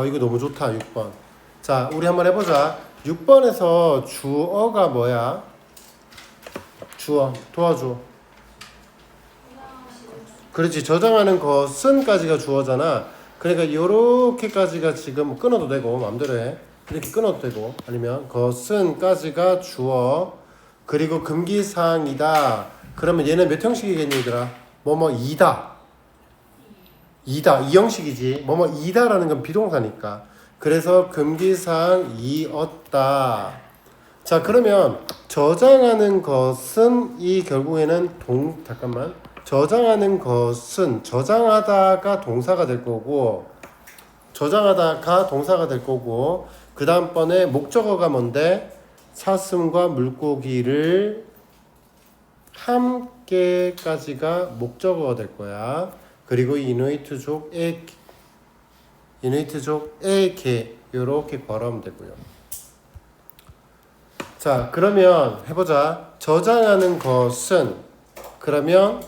이거 너무 좋다. 6번. 자, 우리 한번 해보자. 6번에서 주어가 뭐야? 주어 도와줘. 그렇지. 저장하는 것은까지가 주어잖아. 그러니까 요렇게까지가 지금 끊어도 되고 마음대로 해. 이렇게 끊어도 되고, 아니면 것은까지가 주어. 그리고 금기사항이다. 그러면 얘는 몇 형식이겠니 얘들아? 뭐뭐 이다. 이다. 이 형식이지. 뭐뭐 이다라는 건 비동사니까. 그래서 금기사항 이었다. 자, 그러면 저장하는 것은 이 결국에는 저장하는 것은 저장하다가 동사가 될 거고, 그 다음번에 목적어가 뭔데? 사슴과 물고기를 함께까지가 목적어가 될 거야. 그리고 이누이트족에게 이렇게 걸어오면 되고요. 자, 그러면 해보자. 저장하는 것은, 그러면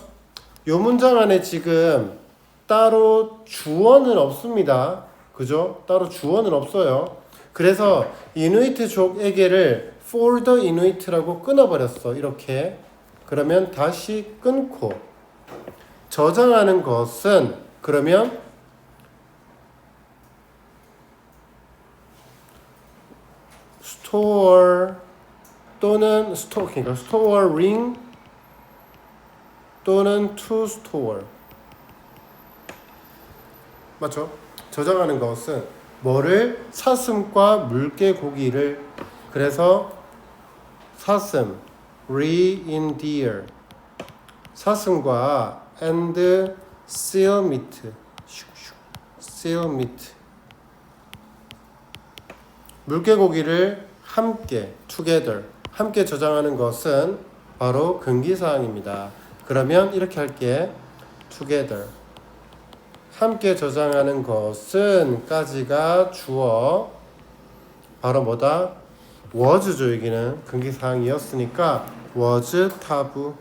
요 문장 안에 지금 따로 주어는 없습니다. 그죠? 따로 주어는 없어요. 그래서 이누이트족에게를 for the Inuit라고 끊어버렸어. 이렇게. 그러면 다시 끊고 저장하는 것은, 그러면 store 또는 그러니까 storing 또는 to store. 맞죠? 저장하는 것은 뭐를? 사슴과 물개고기를. 그래서 사슴 reindeer, 사슴과 and seal meat, 물개고기를 함께 together, 함께 저장하는 것은 바로 금기사항입니다. 그러면 이렇게 할게. together, 함께 저장하는 것은 까지가 주어. 바로 뭐다? was죠. 여기는 금기사항이었으니까 was 타부.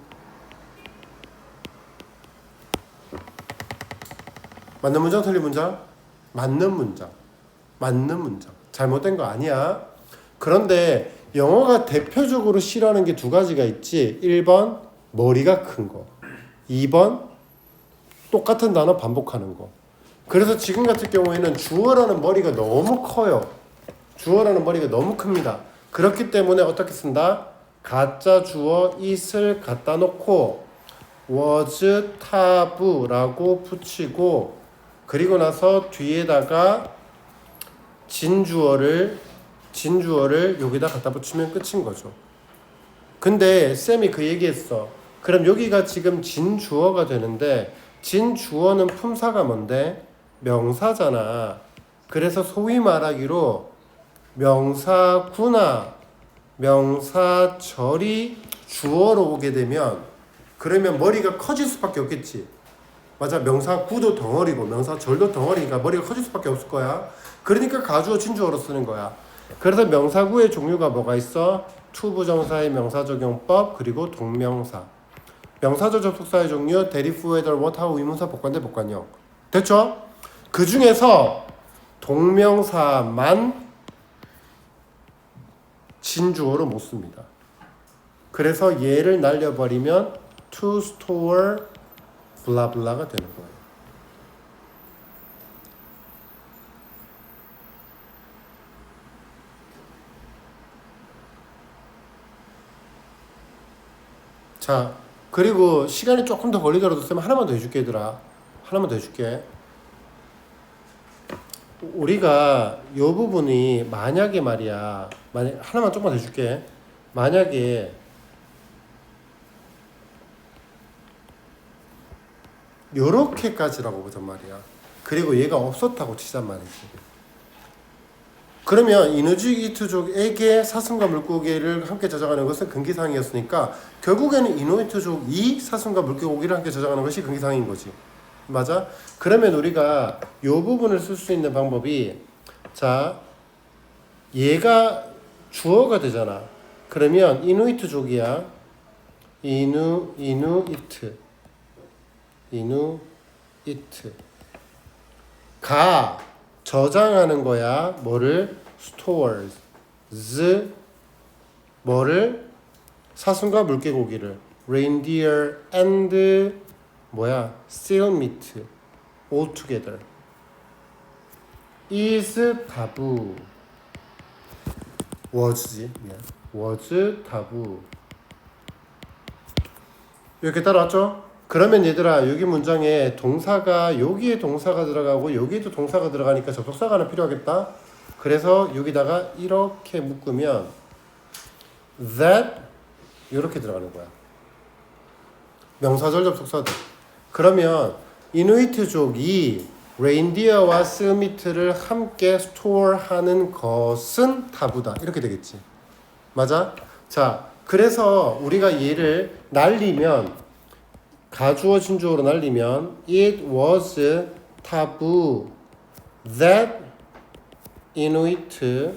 맞는 문장 틀린 문장? 맞는 문장. 잘못된 거 아니야. 그런데 영어가 대표적으로 싫어하는 게 두 가지가 있지. 1번 머리가 큰 거, 2번 똑같은 단어 반복하는 거. 그래서 지금 같은 경우에는 주어라는 머리가 너무 커요. 주어라는 머리가 너무 큽니다. 그렇기 때문에 어떻게 쓴다? 가짜 주어 it을 갖다 놓고 was tabu라고 붙이고, 그리고 나서 뒤에다가 진주어를 여기다 갖다 붙이면 끝인 거죠. 근데 쌤이 그 얘기했어. 그럼 여기가 지금 진주어가 되는데, 진주어는 품사가 뭔데? 명사잖아. 그래서 소위 말하기로 명사구나 명사절이 주어로 오게 되면, 그러면 머리가 커질 수밖에 없겠지. 맞아. 명사구도 덩어리고 명사절도 덩어리니까 머리가 커질 수밖에 없을 거야. 그러니까 가주어 진주어로 쓰는 거야. 그래서 명사구의 종류가 뭐가 있어? 투부정사의 명사적용법, 그리고 동명사. 명사절 접속사의 종류 대리프, whether, what, how, 의문사, 복관대, 복관형. 됐죠? 그 중에서 동명사만 진주어로 못 씁니다. 그래서 얘를 날려버리면 to store 블라블라가 되는 거예요. 자, 그리고 시간이 조금 더 걸리더라도 쌤 하나만 더 해줄게 얘들아. 하나만 더 해줄게. 우리가 이 부분이 만약에 말이야, 하나만 조금만 더 해줄게. 만약에 요렇게까지라고 보단 말이야. 그리고 얘가 없었다고 치단 말이지. 그러면 이누이트족에게 사슴과 물고기를 함께 저장하는 것은 금기사항이었으니까 결국에는 이누이트족이 사슴과 물고기를 함께 저장하는 것이 금기사항인 거지. 맞아? 그러면 우리가 이 부분을 쓸 수 있는 방법이, 자, 얘가 주어가 되잖아. 그러면 이누이트족이야. 이누이트. 저장하는 거야. 뭐를? stores. 뭐를? 사슴과 물개고기를. reindeer and 뭐야? seal meat all together. is taboo. was지. 미안. was taboo. 이렇게 따라왔죠? 그러면 얘들아 여기 문장에 동사가 여기에 동사가 들어가고 여기에도 동사가 들어가니까 접속사가 하나 필요하겠다. 그래서 여기다가 이렇게 묶으면 that 이렇게 들어가는 거야. 명사절 접속사들. 그러면 이누이트족이 레인디어와 스미트를 함께 스토어하는 것은 타부다. 이렇게 되겠지. 맞아? 자, 그래서 우리가 얘를 날리면 가주어 진주어로 날리면 it was taboo that Inuit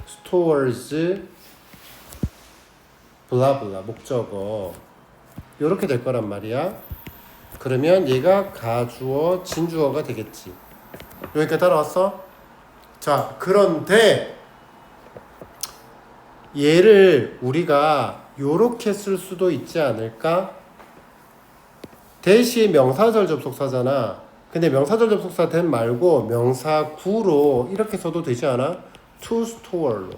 stores 블라블라 목적어 이렇게 될 거란 말이야. 그러면 얘가 가주어 진주어가 되겠지. 여기까지 따라왔어? 자, 그런데 얘를 우리가 요렇게 쓸 수도 있지 않을까? 대시 명사절 접속사잖아. 근데 명사절 접속사 된 말고 명사 구로 이렇게 써도 되지 않아? to store로.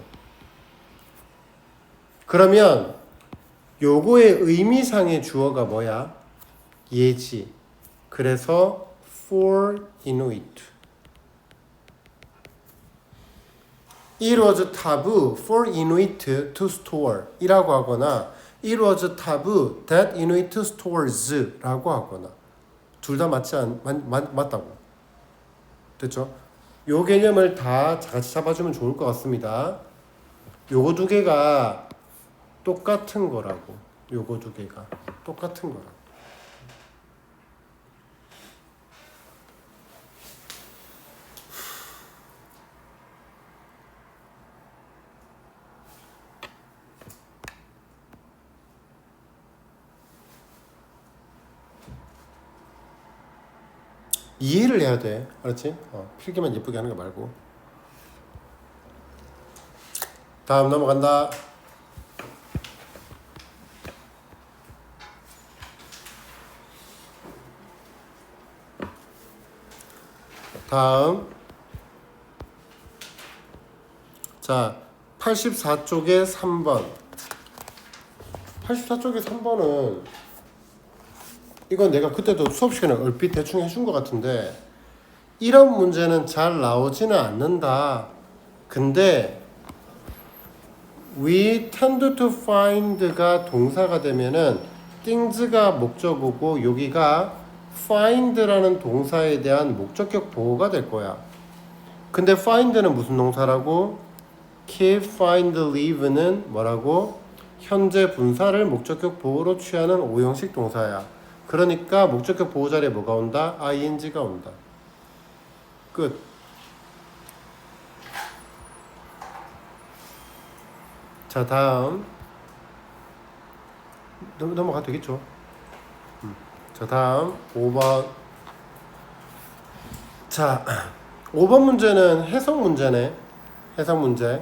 그러면 요거의 의미상의 주어가 뭐야? 얘지. 그래서 for Inuit. It was taboo for Inuit to store 이라고 하거나 It was taboo that Inuit stores 라고 하거나 둘 다 맞다고. 됐죠? 요 개념을 다 같이 잡아주면 좋을 것 같습니다. 요거 두 개가 똑같은 거라고. 요거 두 개가 똑같은 거라고. 이해를 해야 돼. 알았지? 필기만 예쁘게 하는 거 말고. 다음 넘어간다. 다음. 자, 84쪽에 3번. 84쪽에 3번은 이건 내가 그때도 수업 시간에 얼핏 대충 해준 것 같은데 이런 문제는 잘 나오지는 않는다. 근데 we tend to find가 동사가 되면은 things가 목적어고 여기가 find라는 동사에 대한 목적격 보호가 될 거야. 근데 find는 무슨 동사라고? keep, find, leave는 뭐라고? 현재 분사를 목적격 보호로 취하는 5형식 동사야. 그러니까 목적격 보호 자리에 뭐가 온다? ing가 온다. 끝. 자, 다음. 넘어가도 되겠죠? 자, 다음 5번. 자, 5번 문제는 해석 문제네. 해석 문제.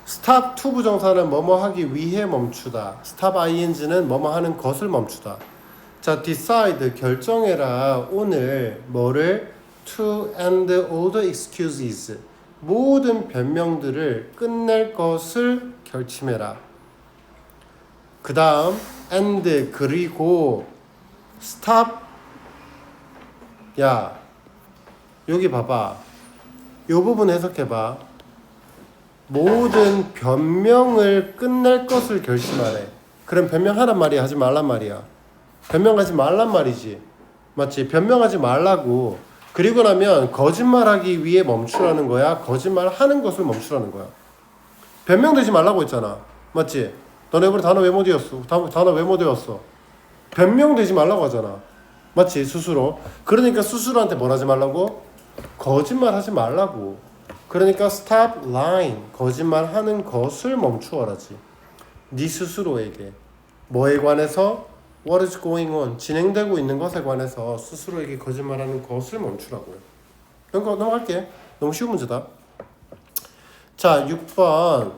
stop to 부정사는 뭐뭐 하기 위해 멈추다. stop ing는 뭐뭐 하는 것을 멈추다. 자, decide 결정해라. 오늘 뭐를? to end all the excuses. 모든 변명들을 끝낼 것을 결심해라. 그 다음 and 그리고 stop. 야, 여기 봐봐. 요 부분 해석해봐. 모든 변명을 끝낼 것을 결심하래. 그럼 변명하란 말이야, 하지 말란 말이야? 변명하지 말란 말이지. 맞지? 변명하지 말라고. 그리고 나면 거짓말하기 위해 멈추라는 거야? 거짓말하는 것을 멈추라는 거야? 변명되지 말라고 했잖아. 맞지? 너네 이번에 단어 왜 못 외웠어? 단어 왜 못 외웠어? 변명되지 말라고 하잖아. 맞지? 스스로. 그러니까 스스로한테 뭘 하지 말라고? 거짓말하지 말라고. 그러니까 stop lying. 거짓말하는 것을 멈추어라지. 네 스스로에게. 뭐에 관해서? What is going on? 진행되고 있는 것에 관해서 스스로에게 거짓말하는 것을 멈추라고요. 이런 거 넘어갈게. 너무 쉬운 문제다. 자, 6번.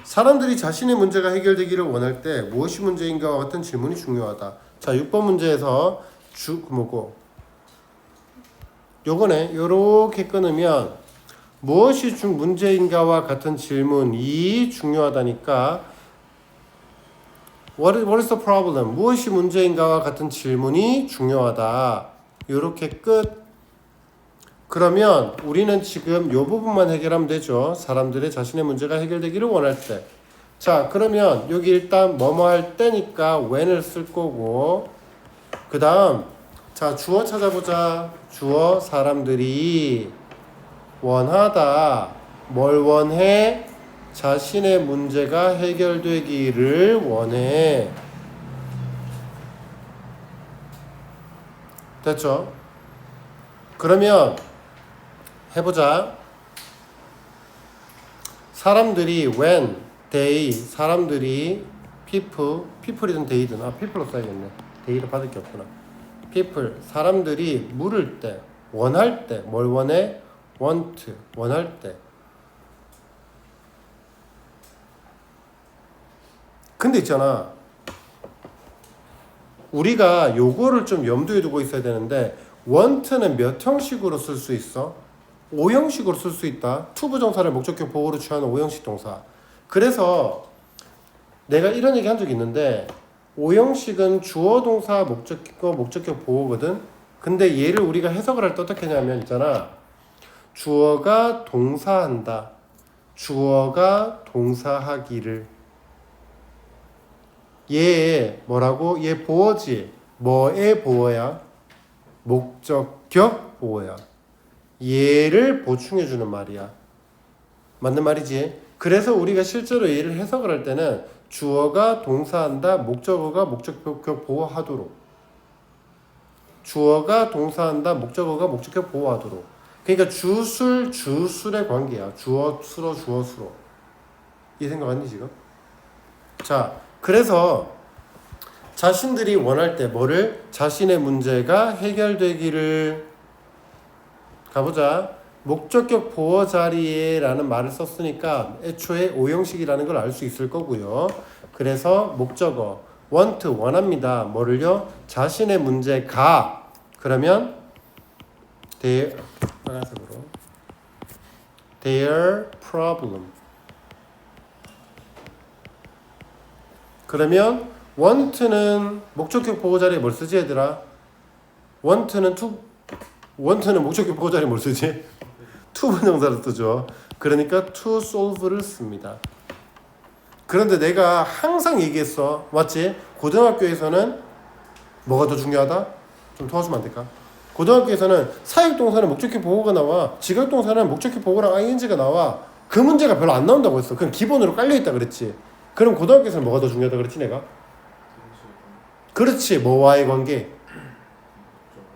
사람들이 자신의 문제가 해결되기를 원할 때 무엇이 문제인가와 같은 질문이 중요하다. 자, 6번 문제에서 뭐고? 요거네. 요렇게 끊으면 무엇이 문제인가와 같은 질문이 중요하다니까 What is the problem? 무엇이 문제인가와 같은 질문이 중요하다. 요렇게 끝. 그러면 우리는 지금 요 부분만 해결하면 되죠. 사람들의 자신의 문제가 해결되기를 원할 때. 자, 그러면 여기 일단 뭐뭐 할 때니까 when을 쓸 거고, 그 다음 자, 주어 찾아보자. 주어 사람들이 원하다. 뭘 원해? 자신의 문제가 해결되기를 원해. 됐죠? 그러면 해보자. 사람들이 when, they, 사람들이 people이든 they든 people로 써야겠네. they를 받을 게 없구나. people, 사람들이 물을 때, 원할 때, 뭘 원해? want, 원할 때. 근데 있잖아, 우리가 요거를 좀 염두에 두고 있어야 되는데 want는 몇 형식으로 쓸 수 있어? 5형식으로 쓸 수 있다. 투부정사를 목적격 보호로 취하는 5형식 동사. 그래서 내가 이런 얘기 한 적이 있는데 5형식은 주어 동사 목적격 보호거든. 근데 얘를 우리가 해석을 할 때 어떻게 하냐면 있잖아, 주어가 동사한다. 주어가 동사하기를. 얘 뭐라고? 얘 보어지. 뭐의 보어야? 목적격 보어야. 얘를 보충해주는 말이야. 맞는 말이지? 그래서 우리가 실제로 얘를 해석을 할 때는 주어가 동사한다. 목적어가 목적격 보호하도록. 주어가 동사한다. 목적어가 목적격 보호하도록. 그러니까 주술의 관계야. 주어 수로. 이 생각 아니 지금? 자, 그래서 자신들이 원할 때 뭐를? 자신의 문제가 해결되기를. 가보자. 목적격 보어 자리에 라는 말을 썼으니까 애초에 5형식이라는 걸 알 수 있을 거고요. 그래서 목적어 want, 원합니다. 뭐를요? 자신의 문제가. 그러면 빨간색으로 their problem. 그러면 want는 목적격 보호 자리에 뭘 쓰지 얘들아? want는 목적격 보호 자리에 뭘 쓰지? 투부정사를 쓰죠. 그러니까 to solve를 씁니다. 그런데 내가 항상 얘기했어. 맞지? 고등학교에서는 뭐가 더 중요하다? 좀 도와주면 안 될까? 고등학교에서는 사역동사는 목적격 보호가 나와. 직역동사는 목적격 보호랑 ing가 나와. 그 문제가 별로 안 나온다고 했어. 그냥 기본으로 깔려있다 그랬지. 그럼 고등학교에서는 뭐가 더 중요하다 그랬지 내가? 그렇지. 뭐와의 관계.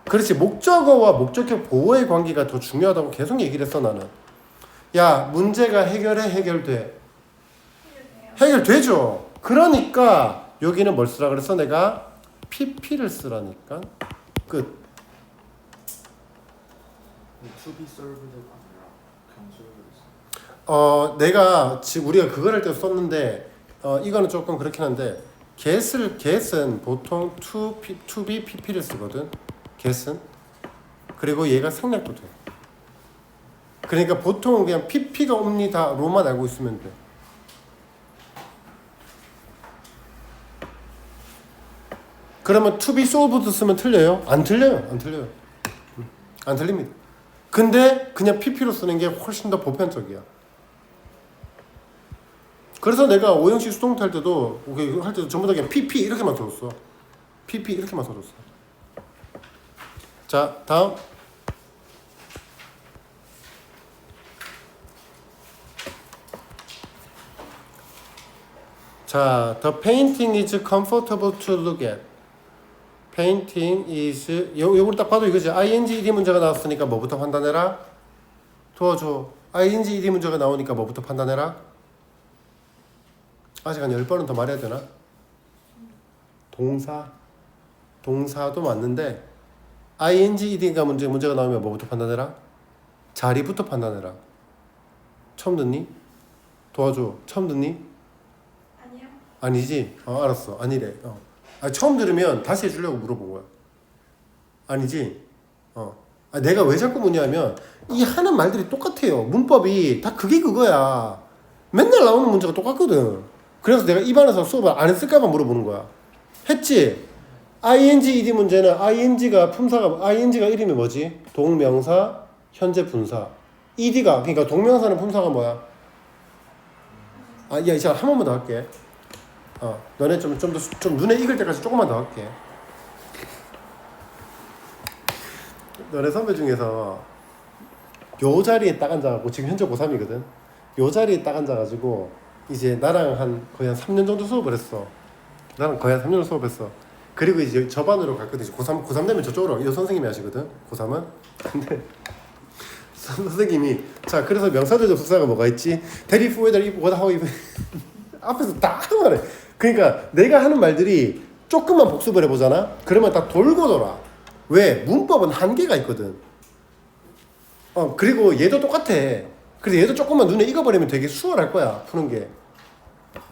그렇지. 목적어와 목적격 보호의 관계가 더 중요하다고 계속 얘기를 했어 나는. 야, 문제가 해결돼. 해결되죠. 그러니까 여기는 뭘 쓰라 그랬어 내가? PP를 쓰라니까. 끝. To be served가 아니라 그냥 served. 내가 지금 우리가 그걸 할 때 썼는데 이거는 조금 그렇긴 한데 get은 보통 to be pp를 쓰거든. get은. 그리고 얘가 생략도 돼. 그러니까 보통은 그냥 pp가 옵니다 로만 알고 있으면 돼. 그러면 to be solved 쓰면 틀려요? 안 틀려요. 안 틀립니다. 근데 그냥 pp로 쓰는 게 훨씬 더 보편적이야. 그래서 내가 5형식 수동태 할 때도 전부 다 그냥 pp 이렇게만 써줬어. pp 이렇게만 써줬어. 자, 다음. 자, the painting is comfortable to look at. painting is 요걸 딱 봐도 이거지. ing ed 문제가 나왔으니까 뭐부터 판단해라? 도와줘. ing ed 문제가 나오니까 뭐부터 판단해라? 아직 한 10번은 더 말해야 되나? 동사도 맞는데 ing, ed가 문제가 나오면 뭐부터 판단해라? 자리부터 판단해라. 처음 듣니? 도와줘. 처음 듣니? 아니요. 아니지? 알았어. 아니래. 처음 들으면 다시 해주려고 물어본 거야. 아니지? 내가 왜 자꾸 묻냐면 이 하는 말들이 똑같아요. 문법이 다 그거야. 맨날 나오는 문제가 똑같거든. 그래서 내가 입안에서 수업을 안 했을까봐 물어보는 거야. 했지? ing, ed 문제는 ing가 이름이 뭐지? 동명사, 현재 분사. ed가 그러니까 동명사는 품사가 뭐야? 야, 이제 한 번만 더 할게. 너네 좀 눈에 익을 때까지 조금만 더 할게. 너네 선배 중에서 요 자리에 딱 앉아가지고 지금 현재 고3이거든. 요 자리에 딱 앉아가지고 이제 나랑 거의 한 3년 정도 수업을 했어. 나랑 거의 한 3년 수업했어. 그리고 이제 저 반으로 갔거든. 이제 고3 되면 저쪽으로 이 선생님이 하시거든. 고3은. 근데 선생님이 자 그래서 명사절적 속사가 뭐가 있지? That if, whether, if, what, how, if 앞에서 다 말해. 그러니까 내가 하는 말들이 조금만 복습을 해보잖아. 그러면 다 돌고 돌아. 왜? 문법은 한계가 있거든. 그리고 얘도 똑같아. 그래서 얘도 조금만 눈에 익어버리면 되게 수월할 거야 푸는 게.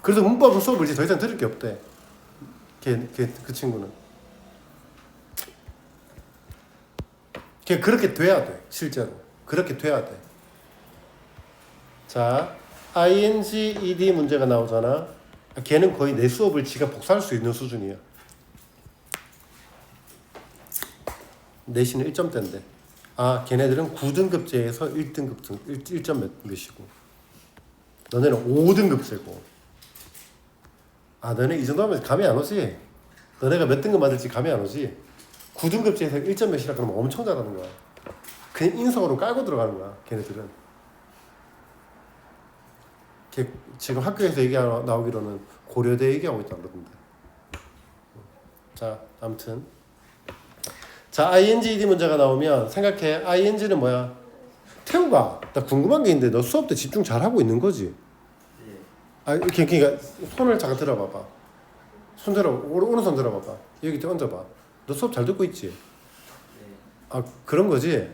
그래서 문법은 수업을 이제 더 이상 들을 게 없대. 그 친구는. 걔 그렇게 돼야 돼 실제로. 그렇게 돼야 돼. 자, ing, ed 문제가 나오잖아. 걔는 거의 내 수업을 지가 복사할 수 있는 수준이야. 내신은 1점대인데. 걔네들은 9등급제에서 1점 몇이고. 너네는 5등급제고. 너네 이 정도 하면 감이 안 오지? 너네가 몇 등급 맞을지 감이 안 오지? 9등급제에서 1점 몇이라 그러면 엄청 잘하는 거야. 그냥 인성으로 깔고 들어가는 거야 걔네들은. 지금 학교에서 나오기로는 고려대 얘기하고 있다 그러던데. 자 아무튼 자 ing, ed 문제가 나오면 생각해. ing는 뭐야? 태우가 나 궁금한 게 있는데 너 수업 때 집중 잘하고 있는 거지? 그러니까 손을 잠깐 들어봐봐. 손 들어 오른손 들어봐봐. 여기 얹어봐. 너 수업 잘 듣고 있지? 그런 거지?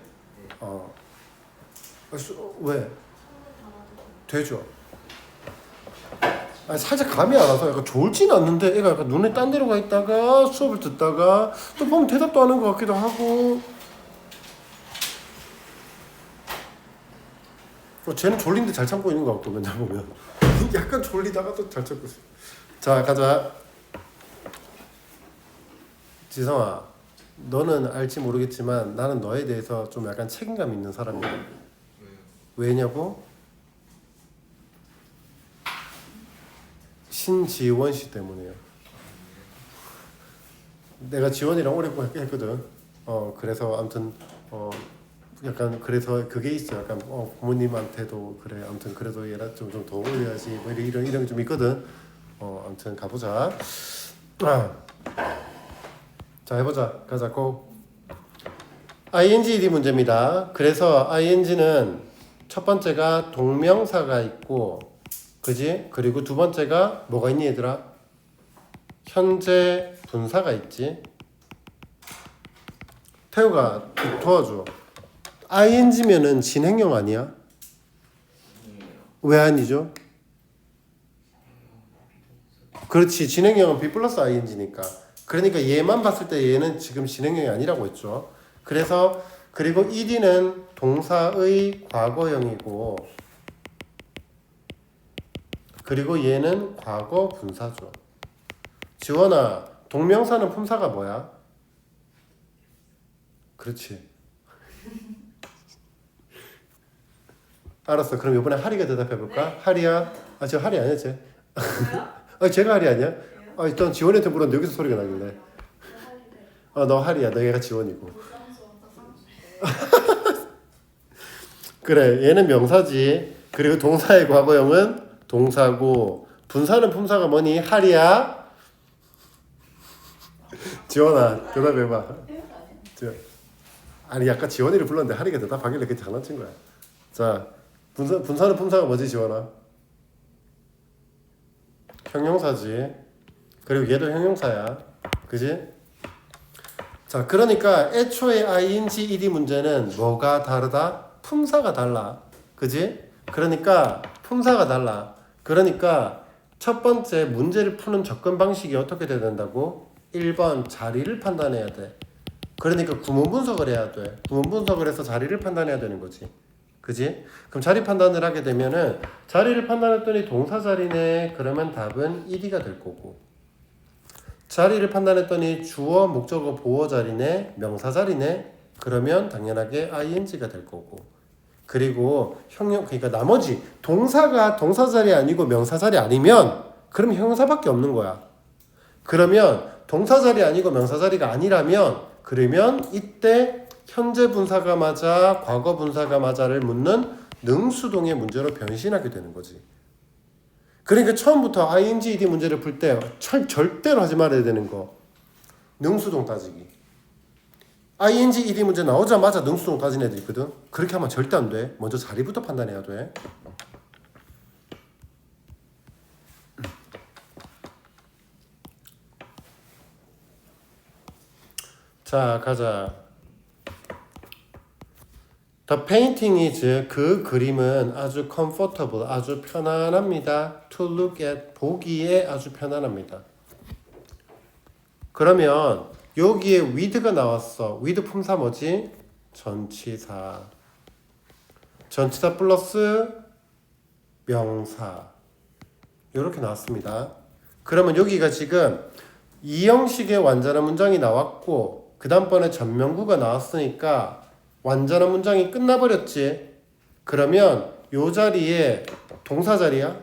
왜? 되죠. 살짝 감이 안 와서 약간 좋을진 않는데 애가 약간 눈에 딴 데로 가 있다가 수업을 듣다가 또 보면 대답도 하는 것 같기도 하고. 쟤는 졸린데 잘 참고 있는 것 같고 맨날 보면 약간 졸리다가 또 잘 참고 있어. 자 가자. 지성아, 너는 알지 모르겠지만 나는 너에 대해서 좀 약간 책임감 있는 사람이야. 왜냐고? 신지원 씨 때문이에요. 내가 지원이랑 오래 했거든. 그래서 아무튼 약간 그래서 그게 있어. 약간 부모님한테도 그래. 아무튼 그래도 얘라 좀 더 올려야지. 뭐 이런 게 좀 있거든. 아무튼 가보자. 자 해보자. 가자 고. ing, ed 문제입니다. 그래서 ing는 첫 번째가 동명사가 있고, 그지? 그리고 두 번째가 뭐가 있니 얘들아? 현재 분사가 있지. 태우가 도와줘. ing면은 진행형 아니야? 왜 아니죠? 그렇지. 진행형은 B 플러스 ing니까. 그러니까 얘만 봤을 때 얘는 지금 진행형이 아니라고 했죠. 그래서 그리고 ed는 동사의 과거형이고, 그리고 얘는 과거 분사죠. 지원아, 동명사는 품사가 뭐야? 그렇지. 알았어. 그럼 이번에 하리가 대답해볼까? 네? 하리야. 저 하리 아니야, 쟤. 제가 하리 아니야? 일단 지원이한테 물었는데 여기서 소리가 나길래. 너 하리야. 너 얘가 지원이고. 그래, 얘는 명사지. 그리고 동사의 과거형은 동사고, 분사는 품사가 뭐니? 하리야. 지원아, 대답해봐. 아니 아까 지원이를 불렀는데 하리가 대답하길래 그게 장난친 거야. 자, 분사는 품사가 뭐지 지원아? 형용사지. 그리고 얘도 형용사야. 그지? 자, 그러니까 애초에 ing, ed 문제는 뭐가 다르다? 품사가 달라. 그지? 그러니까 품사가 달라. 그러니까 첫 번째 문제를 푸는 접근 방식이 어떻게 돼야 된다고? 1번 자리를 판단해야 돼. 그러니까 구문 분석을 해야 돼. 구문 분석을 해서 자리를 판단해야 되는 거지. 그지? 그럼 자리 판단을 하게 되면은 자리를 판단했더니 동사 자리네. 그러면 답은 1위가 될 거고. 자리를 판단했더니 주어, 목적어, 보어 자리네. 명사 자리네. 그러면 당연하게 ing가 될 거고. 그리고 그러니까 나머지 동사가 동사 자리 아니고 명사 자리 아니면 그럼 형용사밖에 없는 거야. 그러면 동사 자리 아니고 명사 자리가 아니라면 그러면 이때 현재 분사가 맞아, 과거 분사가 맞아를 묻는 능수동의 문제로 변신하게 되는 거지. 그러니까 처음부터 ing, ed 문제를 풀 때 절대로 하지 말아야 되는 거. 능수동 따지기. ing, ed 문제 나오자마자 능수동 따지는 애들 있거든. 그렇게 하면 절대 안 돼. 먼저 자리부터 판단해야 돼. 자, 가자. The painting is 그 그림은 아주 comfortable, 아주 편안합니다. To look at 보기에 아주 편안합니다. 그러면 여기에 with가 나왔어. with 품사 뭐지? 전치사. 전치사 플러스 명사. 이렇게 나왔습니다. 그러면 여기가 지금 이 형식의 완전한 문장이 나왔고 그 다음번에 전명구가 나왔으니까 완전한 문장이 끝나버렸지. 그러면 요 자리에 동사 자리야?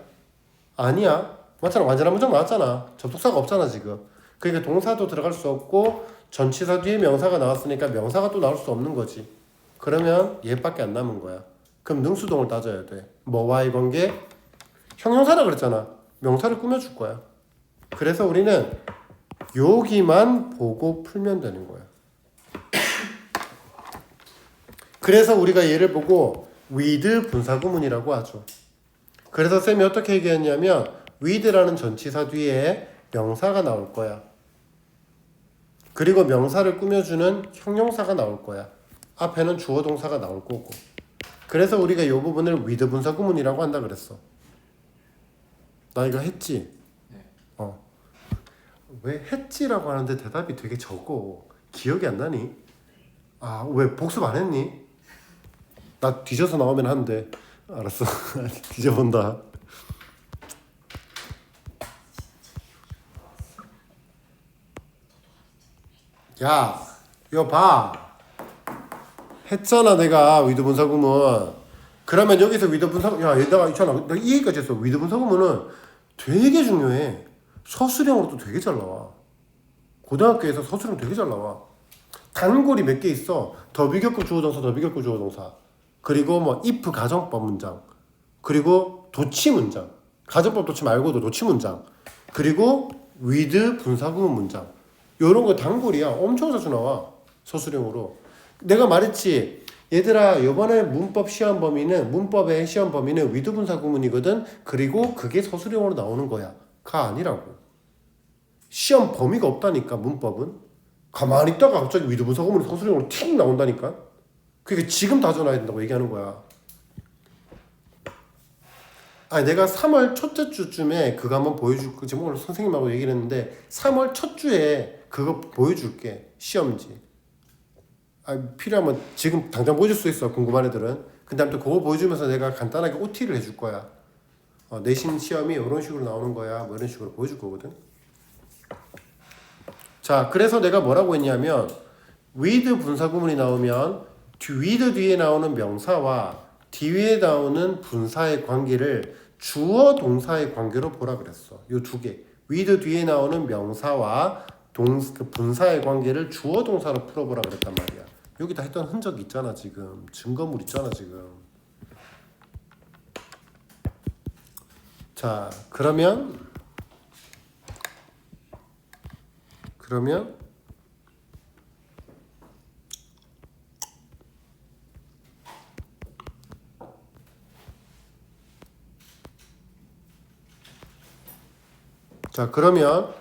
아니야. 맞잖아. 완전한 문장 나왔잖아. 접속사가 없잖아 지금. 그러니까 동사도 들어갈 수 없고 전치사 뒤에 명사가 나왔으니까 명사가 또 나올 수 없는 거지. 그러면 얘밖에 안 남은 거야. 그럼 능수동을 따져야 돼. 뭐와의 관계? 형용사라 그랬잖아. 명사를 꾸며줄 거야. 그래서 우리는 여기만 보고 풀면 되는 거야. 그래서 우리가 얘를 보고 with 분사구문이라고 하죠. 그래서 쌤이 어떻게 얘기했냐면 with라는 전치사 뒤에 명사가 나올 거야. 그리고 명사를 꾸며주는 형용사가 나올 거야. 앞에는 주어 동사가 나올 거고. 그래서 우리가 이 부분을 with 분사구문이라고 한다 그랬어. 나 이거 했지? 네. 왜 했지라고 하는데 대답이 되게 적어. 기억이 안 나니? 아, 왜 복습 안 했니? 나 뒤져서 나오면 하는데. 알았어. 뒤져본다. 야, 이거 봐. 했잖아 내가 위드 분사구문. 그러면 여기서 위드 분사, 야 얘들아 있잖아. 내가 이 얘기까지 했어. 위드 분사구문은 되게 중요해. 서술형으로도 되게 잘 나와. 고등학교에서 서술형 되게 잘 나와. 단골이 몇 개 있어. 더 비교급 주어동사, 더 비교급 주어동사. 그리고 뭐 if 가정법 문장. 그리고 도치 문장. 가정법 도치 말고도 도치 문장. 그리고 with 분사구문 문장. 요런 거 단골이야. 엄청 자주 나와. 서술형으로. 내가 말했지. 얘들아 이번에 문법 시험 범위는 문법의 시험 범위는 with 분사구문이거든. 그리고 그게 서술형으로 나오는 거야. 가 아니라고. 시험 범위가 없다니까 문법은. 가만히 있다가 갑자기 with 분사구문이 서술형으로 틱 나온다니까. 그러니까 지금 다져놔야 된다고 얘기하는 거야. 아니 내가 3월 첫째 주쯤에 그거 한번 보여줄게. 지금 오늘 선생님하고 얘기를 했는데 3월 첫 주에 그거 보여줄게. 시험지. 필요하면 지금 당장 보여줄 수 있어. 궁금한 애들은. 근데 아무튼 그거 보여주면서 내가 간단하게 OT를 해줄 거야. 내신 시험이 이런 식으로 나오는 거야. 뭐 이런 식으로 보여줄 거거든. 자, 그래서 내가 뭐라고 했냐면 with 분사구문이 나오면 with 뒤에 나오는 명사와 뒤에 나오는 분사의 관계를 주어 동사의 관계로 보라 그랬어. 요 두 개. with 뒤에 나오는 명사와 그 분사의 관계를 주어 동사로 풀어보라 그랬단 말이야. 여기 다 했던 흔적이 있잖아 지금. 증거물 있잖아 지금. 자, 그러면 자, 그러면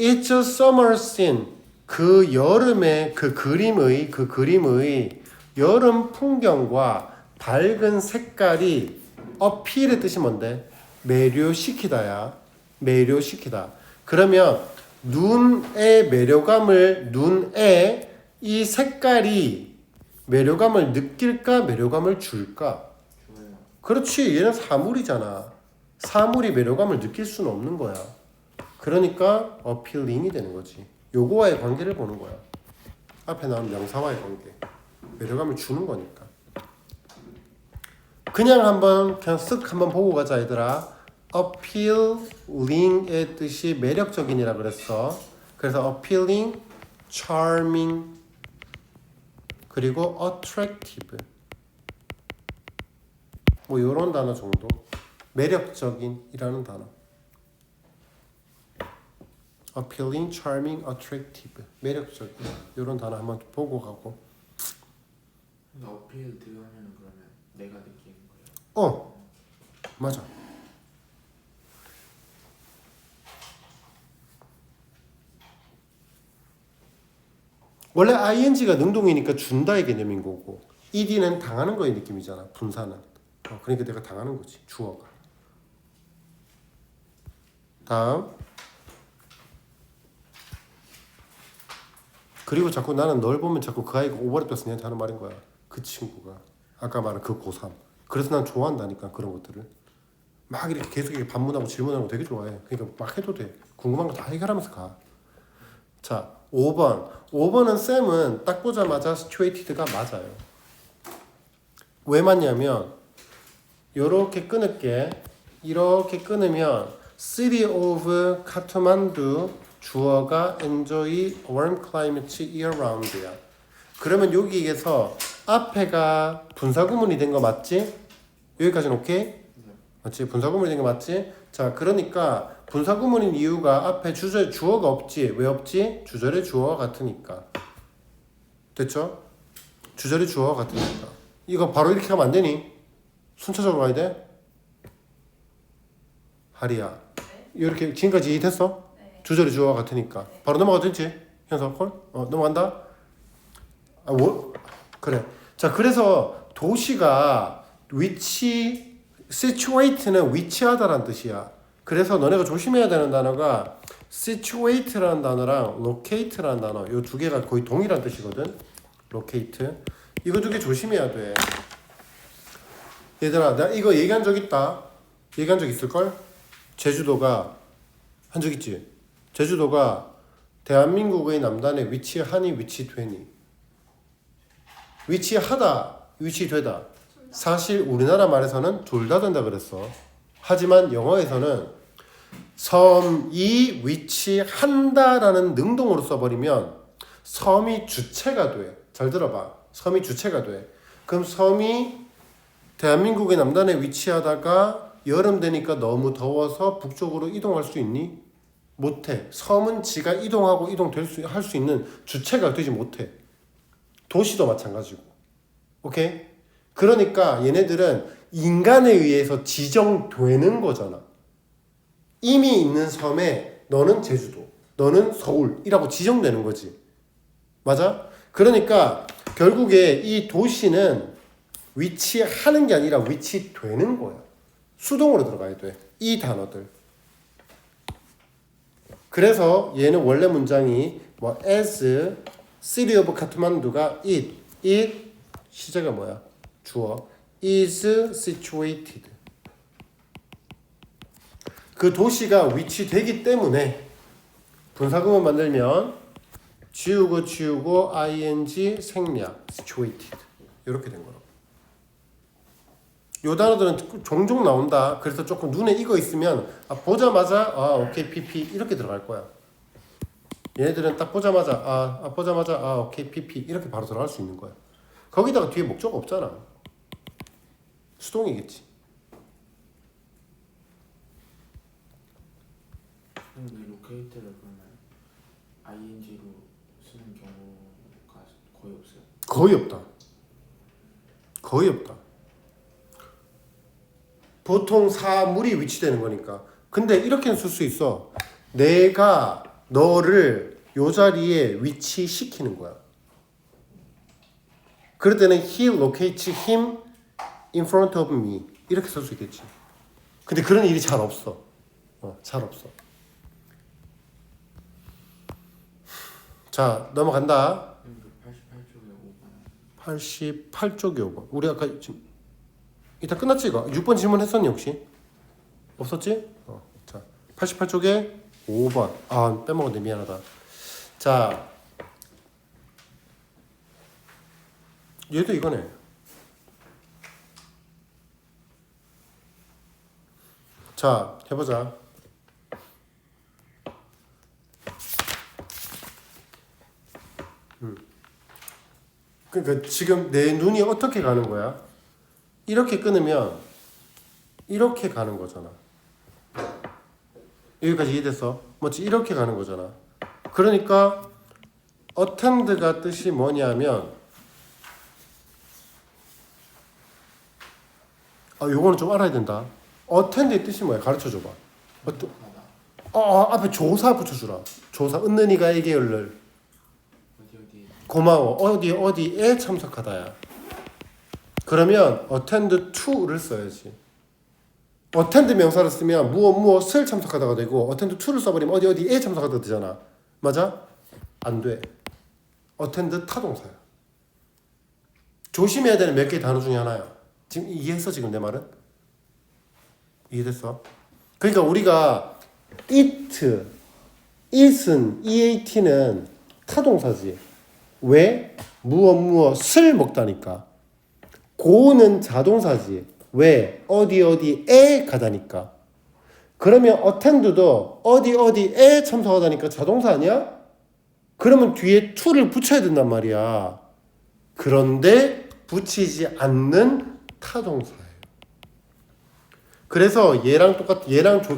It's a summer scene. 그 여름의 그 그림의 여름 풍경과 밝은 색깔이 appeal의 뜻이 뭔데? 매료시키다야. 매료시키다. 그러면 눈의 매료감을 눈에 이 색깔이 매료감을 느낄까 매료감을 줄까? 좋아요. 그렇지. 얘는 사물이잖아. 사물이 매료감을 느낄 수는 없는 거야. 그러니까 appealing이 되는 거지. 요거와의 관계를 보는 거야. 앞에 나온 명사와의 관계. 매료감을 주는 거니까. 그냥 한번 그냥 쓱 한번 보고 가자 얘들아. appealing의 뜻이 매력적인이라 그랬어. 그래서 appealing, charming, 그리고 attractive. 뭐 이런 단어 정도. 매력적인이라는 단어. appealing, charming, attractive. 매력적인. 이런 단어 한번 보고 가고. 근데 어필 들어가면 그러면 내가 느끼는 거예요. 맞아. 원래 ing가 능동이니까 준다의 개념인 거고 ed는 당하는 거의 느낌이잖아. 분사는. 그러니까 내가 당하는 거지. 주어가. 다음. 그리고 자꾸 나는 널 보면 자꾸 그 아이가 오버랩돼서 내한테 하는 말인 거야. 그 친구가. 아까 말한 그 고3. 그래서 난 좋아한다니까 그런 것들을. 막 이렇게 계속 이렇게 반문하고 질문하는 거 되게 좋아해. 그러니까 막 해도 돼. 궁금한 거 다 해결하면서 가. 자, 5번. 5번은 쌤은 딱 보자마자 situated가 맞아요. 왜 맞냐면 요렇게 끊을게. 이렇게 끊으면 City of Kathmandu 주어가 enjoy warm climate year round야. 그러면 여기에서 앞에가 분사구문이 된 거 맞지? 여기까지는 오케이? 맞지? 분사구문이 된 거 맞지? 자, 그러니까 분사구문인 이유가 앞에 주어가 없지. 왜 없지? 주절의 주어가 같으니까. 됐죠? 주절의 주어가 같으니까. 이거 바로 이렇게 가면 안 되니? 순차적으로 가야 돼? 하리야. 이렇게 지금까지 이해됐어? 주절의 주어가 같으니까. 바로 넘어가도 되지? 현서 콜? 넘어간다? 그래. 자, 그래서 도시가 위치, situate는 위치하다라는 뜻이야. 그래서 너네가 조심해야 되는 단어가 situate라는 단어랑 locate라는 단어. 이 두 개가 거의 동일한 뜻이거든. locate. 이거 두 개 조심해야 돼. 얘들아, 나 이거 얘기한 적 있다. 얘기한 적 있을걸? 제주도가 한 적 있지? 제주도가 대한민국의 남단에 위치하니 위치되니? 위치하다, 위치되다. 사실 우리나라 말에서는 둘 다 된다 그랬어. 하지만 영어에서는 섬이 위치한다라는 능동으로 써버리면 섬이 주체가 돼. 잘 들어봐. 섬이 주체가 돼. 그럼 섬이 대한민국의 남단에 위치하다가 여름 되니까 너무 더워서 북쪽으로 이동할 수 있니? 못해. 섬은 지가 이동하고 할 수 있는 주체가 되지 못해. 도시도 마찬가지고. 오케이? 그러니까 얘네들은 인간에 의해서 지정되는 거잖아. 이미 있는 섬에 너는 제주도, 너는 서울이라고 지정되는 거지. 맞아? 그러니까 결국에 이 도시는 위치하는 게 아니라 위치되는 거야. 수동으로 들어가야 돼. 이 단어들. 그래서 얘는 원래 문장이 뭐 as city of Kathmandu가 it 시제가 뭐야? 주어 is situated. 그 도시가 위치되기 때문에 분사구문 만들면 지우고 ing 생략 situated 이렇게 된 거라고. 요 단어들은 종종 나온다. 그래서 조금 눈에 익어 있으면 보자마자 오케이 pp 이렇게 들어갈 거야. 얘네들은 딱 보자마자 오케이 pp 이렇게 바로 들어갈 수 있는 거야. 거기다가 뒤에 목적 없잖아. 수동이겠지. 근데 로케이트를 그러면 ing로 쓰는 경우가 거의 없어요. 거의 없다. 보통 사물이 위치되는 거니까. 근데 이렇게는 쓸 수 있어. 내가 너를 요 자리에 위치시키는 거야. 그럴 때는 he locates him in front of me 이렇게 쓸 수 있겠지. 근데 그런 일이 잘 없어. 잘 없어. 자, 넘어간다. 88쪽에 5번. 88쪽이 5번. 우리 아까 지금 이따 끝났지 이거? 6번 질문했었니 혹시? 없었지? 자, 88쪽에 5번. 아, 빼먹었네. 미안하다. 자, 얘도 이거네. 자, 해보자. 그러니까 지금 내 눈이 어떻게 가는 거야? 이렇게 끊으면 이렇게 가는 거잖아. 여기까지 이해됐어? 뭐지? 이렇게 가는 거잖아. 그러니까 attend가 뜻이 뭐냐면 요거는 좀 알아야 된다. attend의 뜻이 뭐야? 가르쳐 줘봐. 앞에 조사 붙여주라. 조사 은는이가 에게 열를 어디 고마워. 어디에 참석하다야. 그러면 attend to를 써야지. attend 명사를 쓰면 무엇을 참석하다가 되고 attend to를 써버리면 어디에 참석하다가 되잖아. 맞아? 안 돼. attend 타동사야. 조심해야 되는 몇 개의 단어 중에 하나야. 지금 이해했어? 지금 내 말은? 이해됐어? 그러니까 우리가 eat, eat은 eat는 타동사지. 왜? 무엇을 먹다니까. go는 자동사지. 왜? 어디에 가다니까. 그러면 attend도 어디에 참석하다니까 자동사 아니야? 그러면 뒤에 to를 붙여야 된단 말이야. 그런데 붙이지 않는 타동사예요. 그래서 얘랑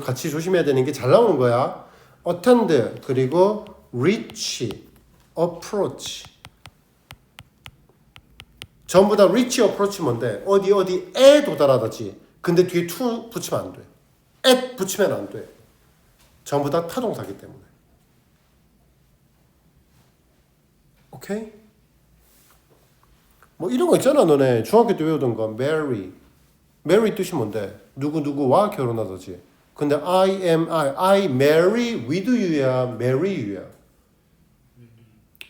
같이 조심해야 되는 게 잘 나오는 거야. attend 그리고 reach, approach. 전부 다 reach, approach 뭔데? 어디에 도달하다지. 근데 뒤에 to 붙이면 안 돼. at 붙이면 안 돼. 전부 다 타동사기 때문에. 오케이? 뭐 이런 거 있잖아. 너네 중학교 때 외우던 거. marry 뜻이 뭔데? 누구와 결혼하다지. 근데 I marry with you야, marry you야.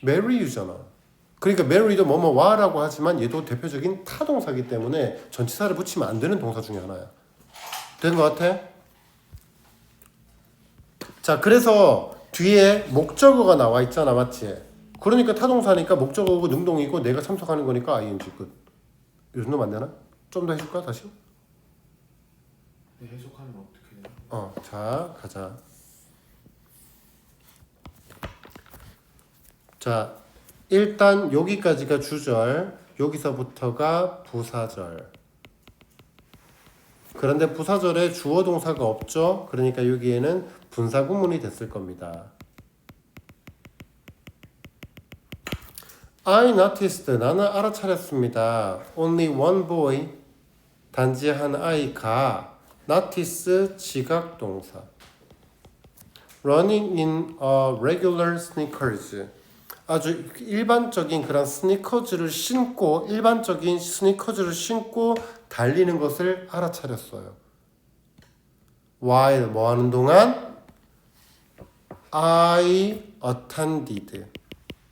marry you잖아. 그러니까 marry도 뭐뭐와라고 하지만 얘도 대표적인 타동사기 때문에 전치사를 붙이면 안 되는 동사 중에 하나야. 된 것 같아? 자, 그래서 뒤에 목적어가 나와 있잖아, 맞지? 그러니까 타동사니까 목적어고 능동이고 내가 참석하는 거니까 ing 끝. 이 정도 맞나? 좀 더 해줄까 다시? 네, 해석하면 어떻게 돼요? 자, 가자. 자, 일단 여기까지가 주절, 여기서부터가 부사절. 그런데 부사절에 주어 동사가 없죠. 그러니까 여기에는 분사 구문이 됐을 겁니다. I noticed, 나는 알아차렸습니다. Only one boy, 단지 한 아이가 notice, 지각 동사. Running in regular sneakers, 아주 일반적인 그런 스니커즈를 신고 달리는 것을 알아차렸어요. While 뭐 하는 동안? I attended,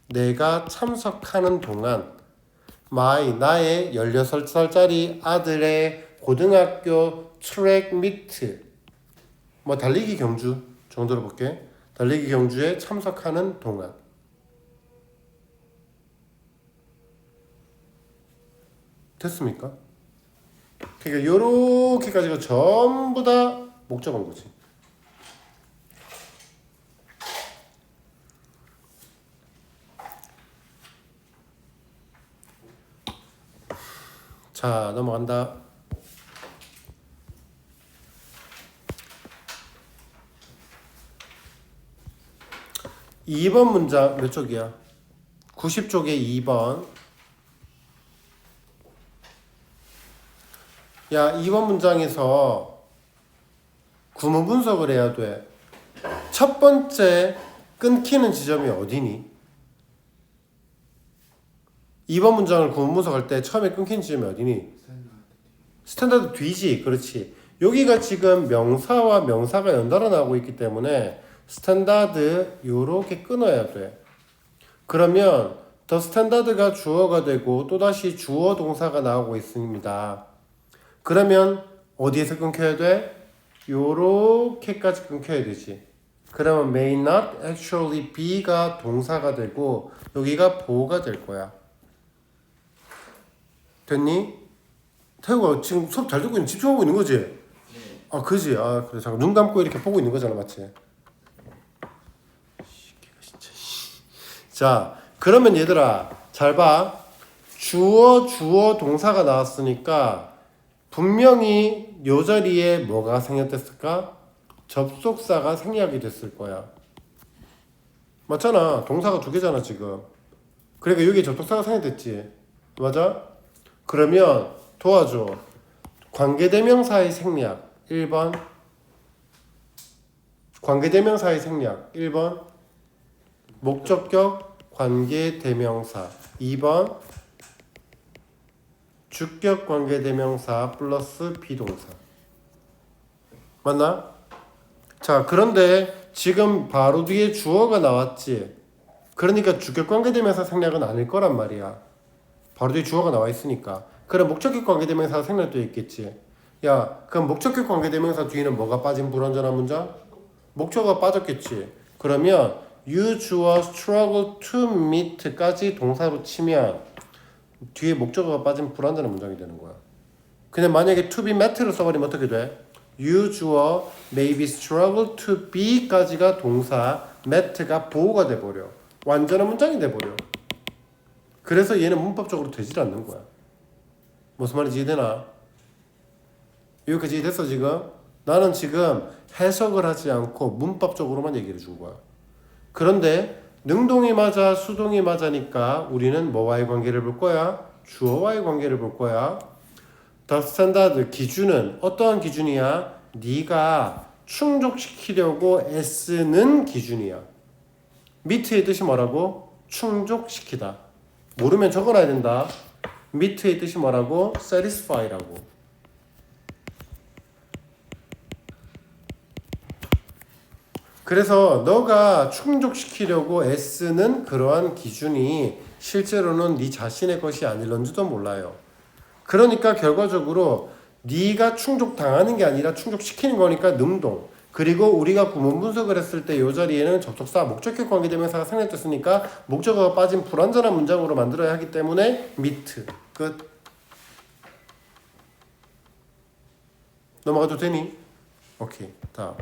내가 참석하는 동안 나의 16살짜리 아들의 고등학교 트랙 미트, 뭐 달리기 경주 정도로 볼게. 달리기 경주에 참석하는 동안. 됐습니까? 그러니까 요렇게까지가 전부 다 목적어인 거지. 자, 넘어간다. 2번 문장 몇 쪽이야? 90쪽에 2번. 야, 2번 문장에서 구문 분석을 해야 돼. 첫 번째 끊기는 지점이 어디니? 2번 문장을 구문 분석할 때 처음에 끊기는 지점이 어디니? 스탠다드 뒤지. 그렇지. 여기가 지금 명사와 명사가 연달아 나오고 있기 때문에 스탠다드 요렇게 끊어야 돼. 그러면 더 스탠다드가 주어가 되고 또다시 주어 동사가 나오고 있습니다. 그러면 어디에서 끊겨야 돼? 요렇게까지 끊겨야 되지. 그러면 may not actually be가 동사가 되고 여기가 보호가 될 거야. 됐니? 태우가 지금 수업 잘 듣고 있는 집중하고 있는 거지? 네. 아 그지? 아 그래 잠깐 눈 감고 이렇게 보고 있는 거잖아 맞지? 자 그러면 얘들아 잘 봐. 주어 동사가 나왔으니까 분명히 요 자리에 뭐가 생략됐을까? 접속사가 생략이 됐을 거야. 맞잖아. 동사가 두 개잖아 지금. 그러니까 여기 접속사가 생략됐지. 맞아? 그러면 도와줘. 관계대명사의 생략 1번. 관계대명사의 생략 1번. 목적격 관계대명사 2번. 주격 관계대명사 플러스 비동사. 맞나? 자 그런데 지금 바로 뒤에 주어가 나왔지. 그러니까 주격 관계대명사 생략은 아닐 거란 말이야. 바로 뒤에 주어가 나와 있으니까. 그럼 목적격 관계대명사 생략도 있겠지. 야 그럼 목적격 관계대명사 뒤에는 뭐가 빠진 불완전한 문장? 목적어가 빠졌겠지. 그러면 you 주어 struggle to meet까지 동사로 치면 뒤에 목적어가 빠진 불완전한 문장이 되는 거야. 근데 만약에 to be met를 써버리면 어떻게 돼? you 주어 maybe struggle to be까지가 동사, met가 보호가 돼버려. 완전한 문장이 돼버려. 그래서 얘는 문법적으로 되질 않는 거야. 무슨 말인지 이해되나? 여기까지 이해됐어 지금? 나는 지금 해석을 하지 않고 문법적으로만 얘기를 준 거야. 그런데 능동이 맞아 수동이 맞아니까 우리는 뭐와의 관계를 볼 거야? 주어와의 관계를 볼 거야. 더 스탠다드 기준은 어떠한 기준이야? 네가 충족시키려고 애쓰는 기준이야. 미트의 뜻이 뭐라고? 충족시키다. 모르면 적어놔야 된다. 미트의 뜻이 뭐라고? satisfy라고. 그래서 너가 충족시키려고 애쓰는 그러한 기준이 실제로는 네 자신의 것이 아닐런지도 몰라요. 그러니까 결과적으로 네가 충족당하는 게 아니라 충족시키는 거니까 능동. 그리고 우리가 구문 분석을 했을 때 이 자리에는 접속사, 목적격 관계대명사가 생략됐으니까 목적어가 빠진 불완전한 문장으로 만들어야 하기 때문에 미트. 끝. 넘어가도 되니? 오케이. 다음.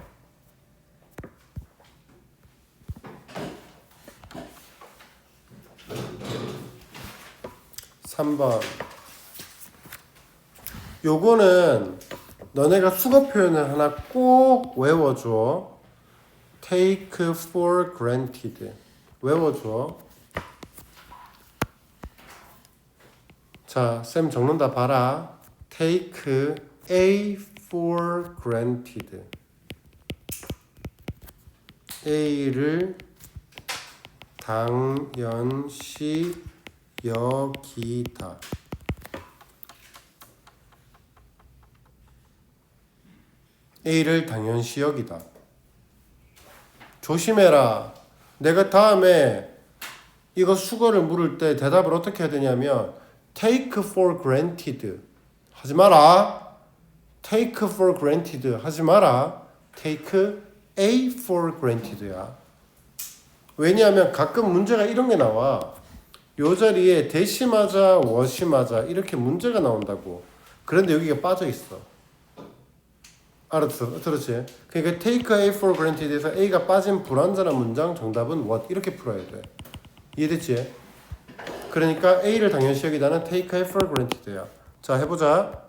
3번. 요거는 너네가 수거 표현을 하나 꼭 외워줘. take for granted. 외워줘. 자, 쌤 적는다 봐라. take A for granted. A를 당연시 여기다. A를 당연시 여기다. 조심해라. 내가 다음에 이거 수거를 물을 때 대답을 어떻게 해야 되냐면 take for granted 하지 마라. take for granted 하지 마라. take A for granted야. 왜냐하면 가끔 문제가 이런 게 나와. 요 자리에 대시 맞아, 워시 맞아 이렇게 문제가 나온다고. 그런데 여기가 빠져 있어. 알았어, 들었지? 그러니까 take A for granted에서 A가 빠진 불완전한 문장 정답은 what 이렇게 풀어야 돼. 이해됐지? 그러니까 A를 당연시 여기다는 take A for granted야. 자, 해보자.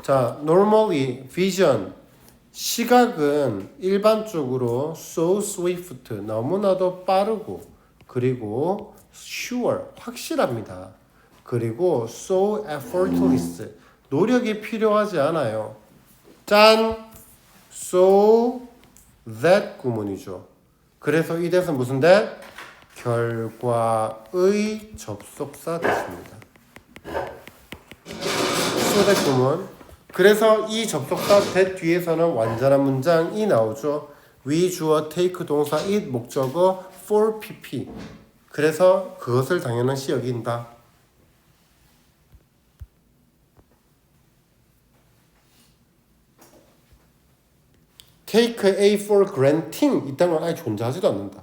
자, normally vision 시각은 일반적으로 so swift 너무나도 빠르고 그리고 sure 확실합니다. 그리고 so effortless 노력이 필요하지 않아요. 짠! so that 구문이죠. 그래서 이 that은 무슨 that? 결과의 접속사 that입니다. so that 구문. 그래서 이 접속사 that 뒤에서는 완전한 문장이 나오죠. we 주어 take 동사 it 목적어 for pp. 그래서 그것을 당연시 여긴다. take A for granting 이딴 건 아예 존재하지도 않는다.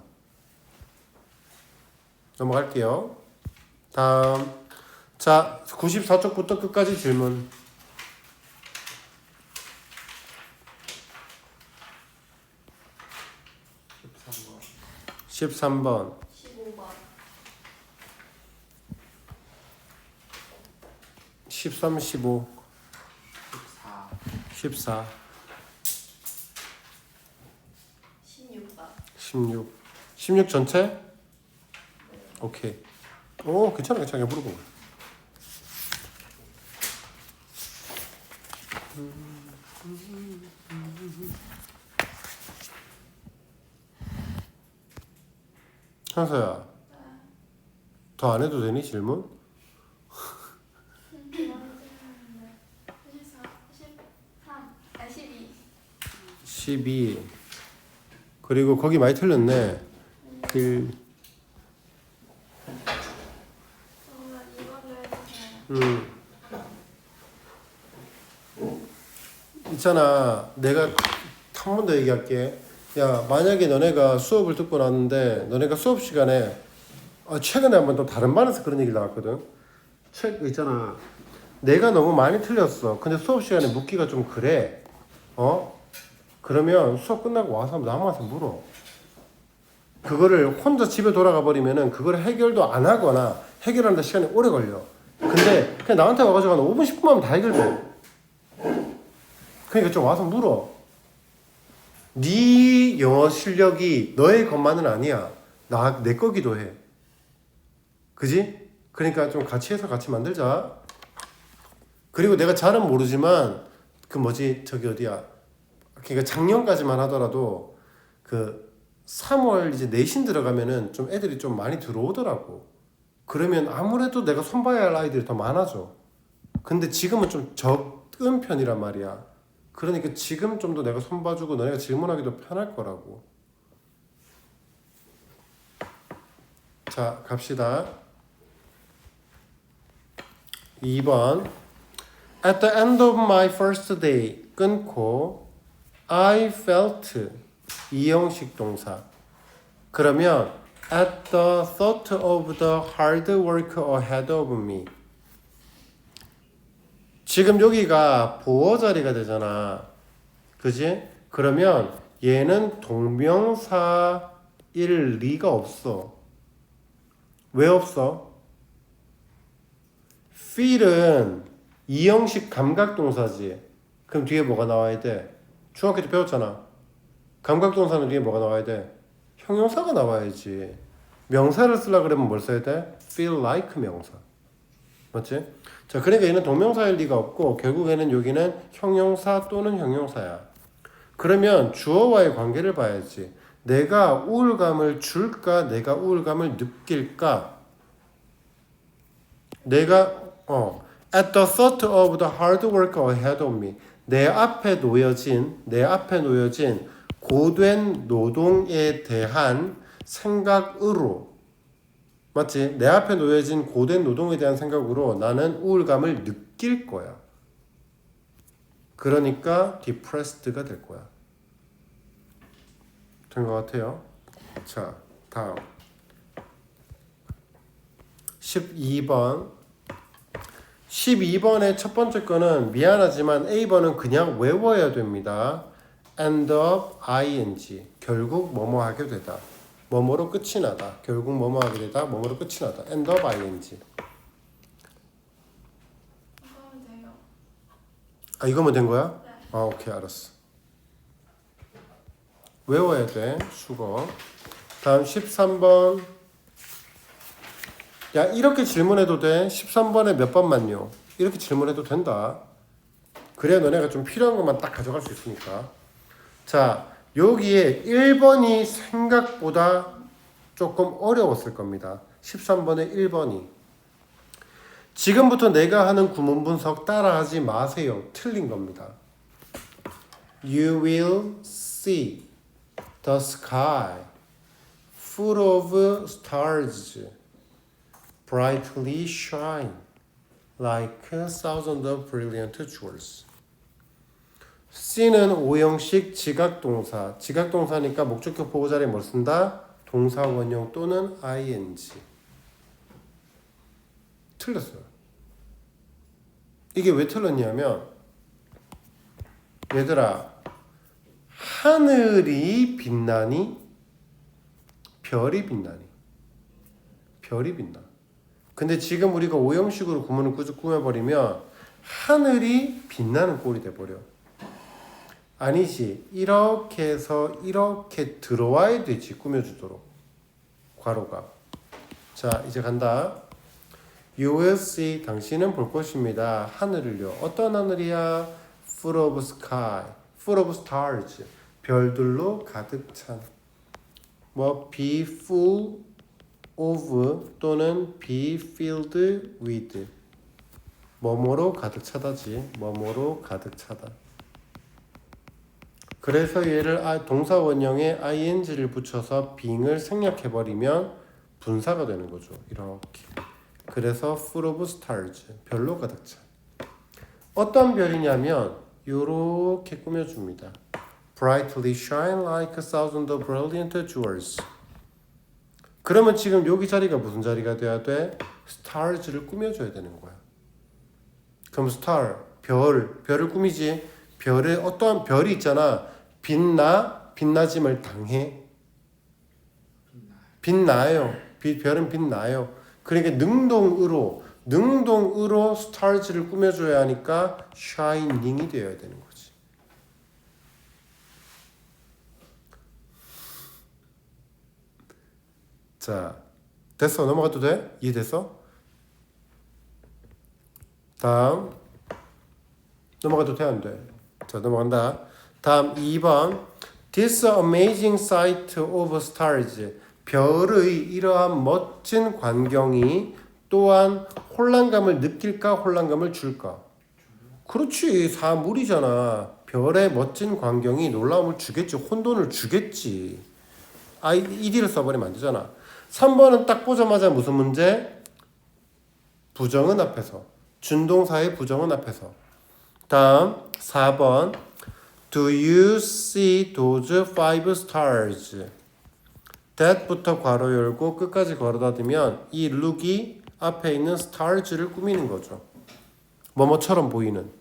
넘어갈게요. 다음. 자, 94쪽부터 끝까지 질문. 13번. 15번 13, 15, 14 14, 16번 16. 16 전체? 오케이. 오, 괜찮아, 괜찮아. 물어본 거야. 현서야, 더 안 해도 되니 질문? 14, 13, 12 12. 그리고 거기 많이 틀렸네. 1. 이걸로 해주세요. 있잖아, 내가 한 번 더 얘기할게. 야, 만약에 너네가 수업을 듣고 나왔는데 너네가 수업 시간에 최근에 한 번 또 다른 반에서 그런 얘기를 나왔거든. 책 있잖아, 내가 너무 많이 틀렸어. 근데 수업 시간에 묻기가 좀 그래. 그러면 수업 끝나고 와서 남아서 물어. 그거를 혼자 집에 돌아가 버리면은 그걸 해결도 안 하거나 해결하는데 시간이 오래 걸려. 근데 그냥 나한테 와가지고 한 5분 10분만 하면 다 해결돼. 그러니까 좀 와서 물어. 네 영어 실력이 너의 것만은 아니야. 내 거기도 해. 그지? 그러니까 좀 같이 해서 같이 만들자. 그리고 내가 잘은 모르지만 저기 어디야. 그러니까 작년까지만 하더라도 3월 이제 내신 들어가면은 좀 애들이 좀 많이 들어오더라고. 그러면 아무래도 내가 손봐야 할 아이들이 더 많아져. 근데 지금은 좀 적은 편이란 말이야. 그러니까 지금 좀 더 내가 손봐주고 너네가 질문하기도 편할 거라고. 자, 갑시다. 2번. At the end of my first day 끊고 I felt 이형식 동사. 그러면 at the thought of the hard work ahead of me. 지금 여기가 보어 자리가 되잖아. 그지? 그러면 얘는 동명사일 리가 없어. 왜 없어? feel은 이형식 감각동사지. 그럼 뒤에 뭐가 나와야 돼? 중학교 때 배웠잖아. 감각동사는 뒤에 뭐가 나와야 돼? 형용사가 나와야지. 명사를 쓰려고 그러면 뭘 써야 돼? feel like 명사. 맞지? 자, 그러니까 얘는 동명사일 리가 없고 결국에는 여기는 형용사 또는 형용사야. 그러면 주어와의 관계를 봐야지. 내가 우울감을 줄까? 내가 우울감을 느낄까? 내가 at the thought of the hard work ahead of me. 내 앞에 놓여진 고된 노동에 대한 생각으로, 맞지? 내 앞에 놓여진 고된 노동에 대한 생각으로 나는 우울감을 느낄 거야. 그러니까 depressed가 될 거야. 된 것 같아요. 자, 다음 12번. 12번의 첫 번째 거는 미안하지만 A번은 그냥 외워야 됩니다. end up ing. 결국 뭐뭐 하게 되다. 뭐뭐로 끝이 나다. 결국 뭐뭐 하게 되다. 뭐뭐로 끝이 나다. end up ing. 이거면 돼요. 아, 이거면 된 거야? 네. 아, 오케이, 알았어. 외워야 돼. 수거. 다음 13번. 야, 이렇게 질문해도 돼. 13번에 몇 번만요. 이렇게 질문해도 된다. 그래야 너네가 좀 필요한 것만 딱 가져갈 수 있으니까. 자, 여기에 1번이 생각보다 조금 어려웠을 겁니다. 13번에 1번이. 지금부터 내가 하는 구문 분석 따라하지 마세요. 틀린 겁니다. You will see the sky full of stars brightly shine like thousands of brilliant jewels. C는 오형식 지각동사. 지각동사니까 목적격 보호자리에 뭘 쓴다? 동사 원형 또는 ing. 틀렸어요. 이게 왜 틀렸냐면 얘들아 하늘이 빛나니 별이 빛나니 별이 빛나. 근데 지금 우리가 오형식으로 구문을 꾸며버리면 하늘이 빛나는 꼴이 돼버려. 아니지. 이렇게 해서 이렇게 들어와야 되지. 꾸며주도록. 괄호가. 자 이제 간다. You will see. 당신은 볼 것입니다. 하늘을요. 어떤 하늘이야? Full of sky. Full of stars. 별들로 가득 찬. 뭐 be full of 또는 be filled with. 뭐뭐로 가득 차다지. 뭐뭐로 가득 차다. 그래서 얘를 동사 원형에 ing를 붙여서 being을 생략해버리면 분사가 되는 거죠. 이렇게. 그래서 full of stars. 별로 가득 차. 어떤 별이냐면 요렇게 꾸며줍니다. brightly shine like thousands of brilliant jewels. 그러면 지금 여기 자리가 무슨 자리가 돼야 돼? stars를 꾸며줘야 되는 거야. 그럼 star, 별을 꾸미지. 별에 어떠한 별이 있잖아. 빛나짐을 당해. 빛나요. 별은 빛나요. 그러니까 능동으로 stars를 꾸며줘야 하니까 shining이 되어야 되는 거지. 자, 됐어. 넘어가도 돼? 이해됐어? 다음 넘어가도 돼? 안 돼? 자, 넘어간다. 다음 2번. This amazing sight of stars. 별의 이러한 멋진 광경이 또한 혼란감을 느낄까 혼란감을 줄까? 그렇지. 사물이잖아. 별의 멋진 광경이 놀라움을 주겠지. 혼돈을 주겠지. ed를 써버리면 안 되잖아. 3번은 딱 보자마자 무슨 문제? 부정은 앞에서. 준동사의 부정은 앞에서. 다음 4번. Do you see those 5 stars? that부터 괄호 열고 끝까지 걸어 닫으면 이 look이 앞에 있는 stars를 꾸미는 거죠. 뭐뭐처럼 보이는.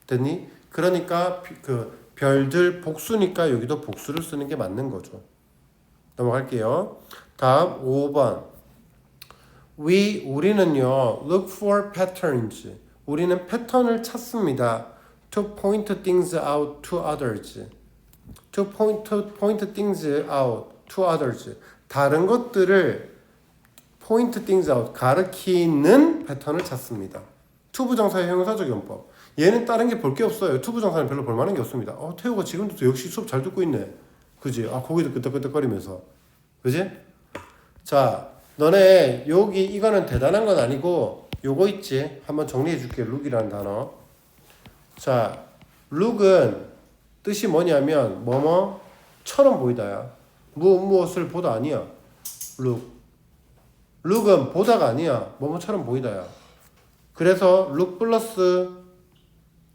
됐니? 그러니까 그 별들 복수니까 여기도 복수를 쓰는 게 맞는 거죠. 넘어갈게요. 다음 5번. 우리는요 look for patterns. 우리는 패턴을 찾습니다. To point things out to others. To point things out to others. 다른 것들을 point things out. 가르치는 패턴을 찾습니다. to 부정사의 형용사적 용법. 얘는 다른 게 볼 게 없어요. to 부정사는 별로 볼 만한 게 없습니다. 태우가 지금도 역시 수업 잘 듣고 있네. 그지? 거기도 끄덕끄덕거리면서. 그지? 자, 너네 여기 이거는 대단한 건 아니고 요거 있지? 한번 정리해 줄게. look이라는 단어. 자, look은 뜻이 뭐냐면 뭐뭐처럼 보이다야. 무엇을 보다 아니야. look은 보다가 아니야. 뭐뭐처럼 보이다야. 그래서 look 플러스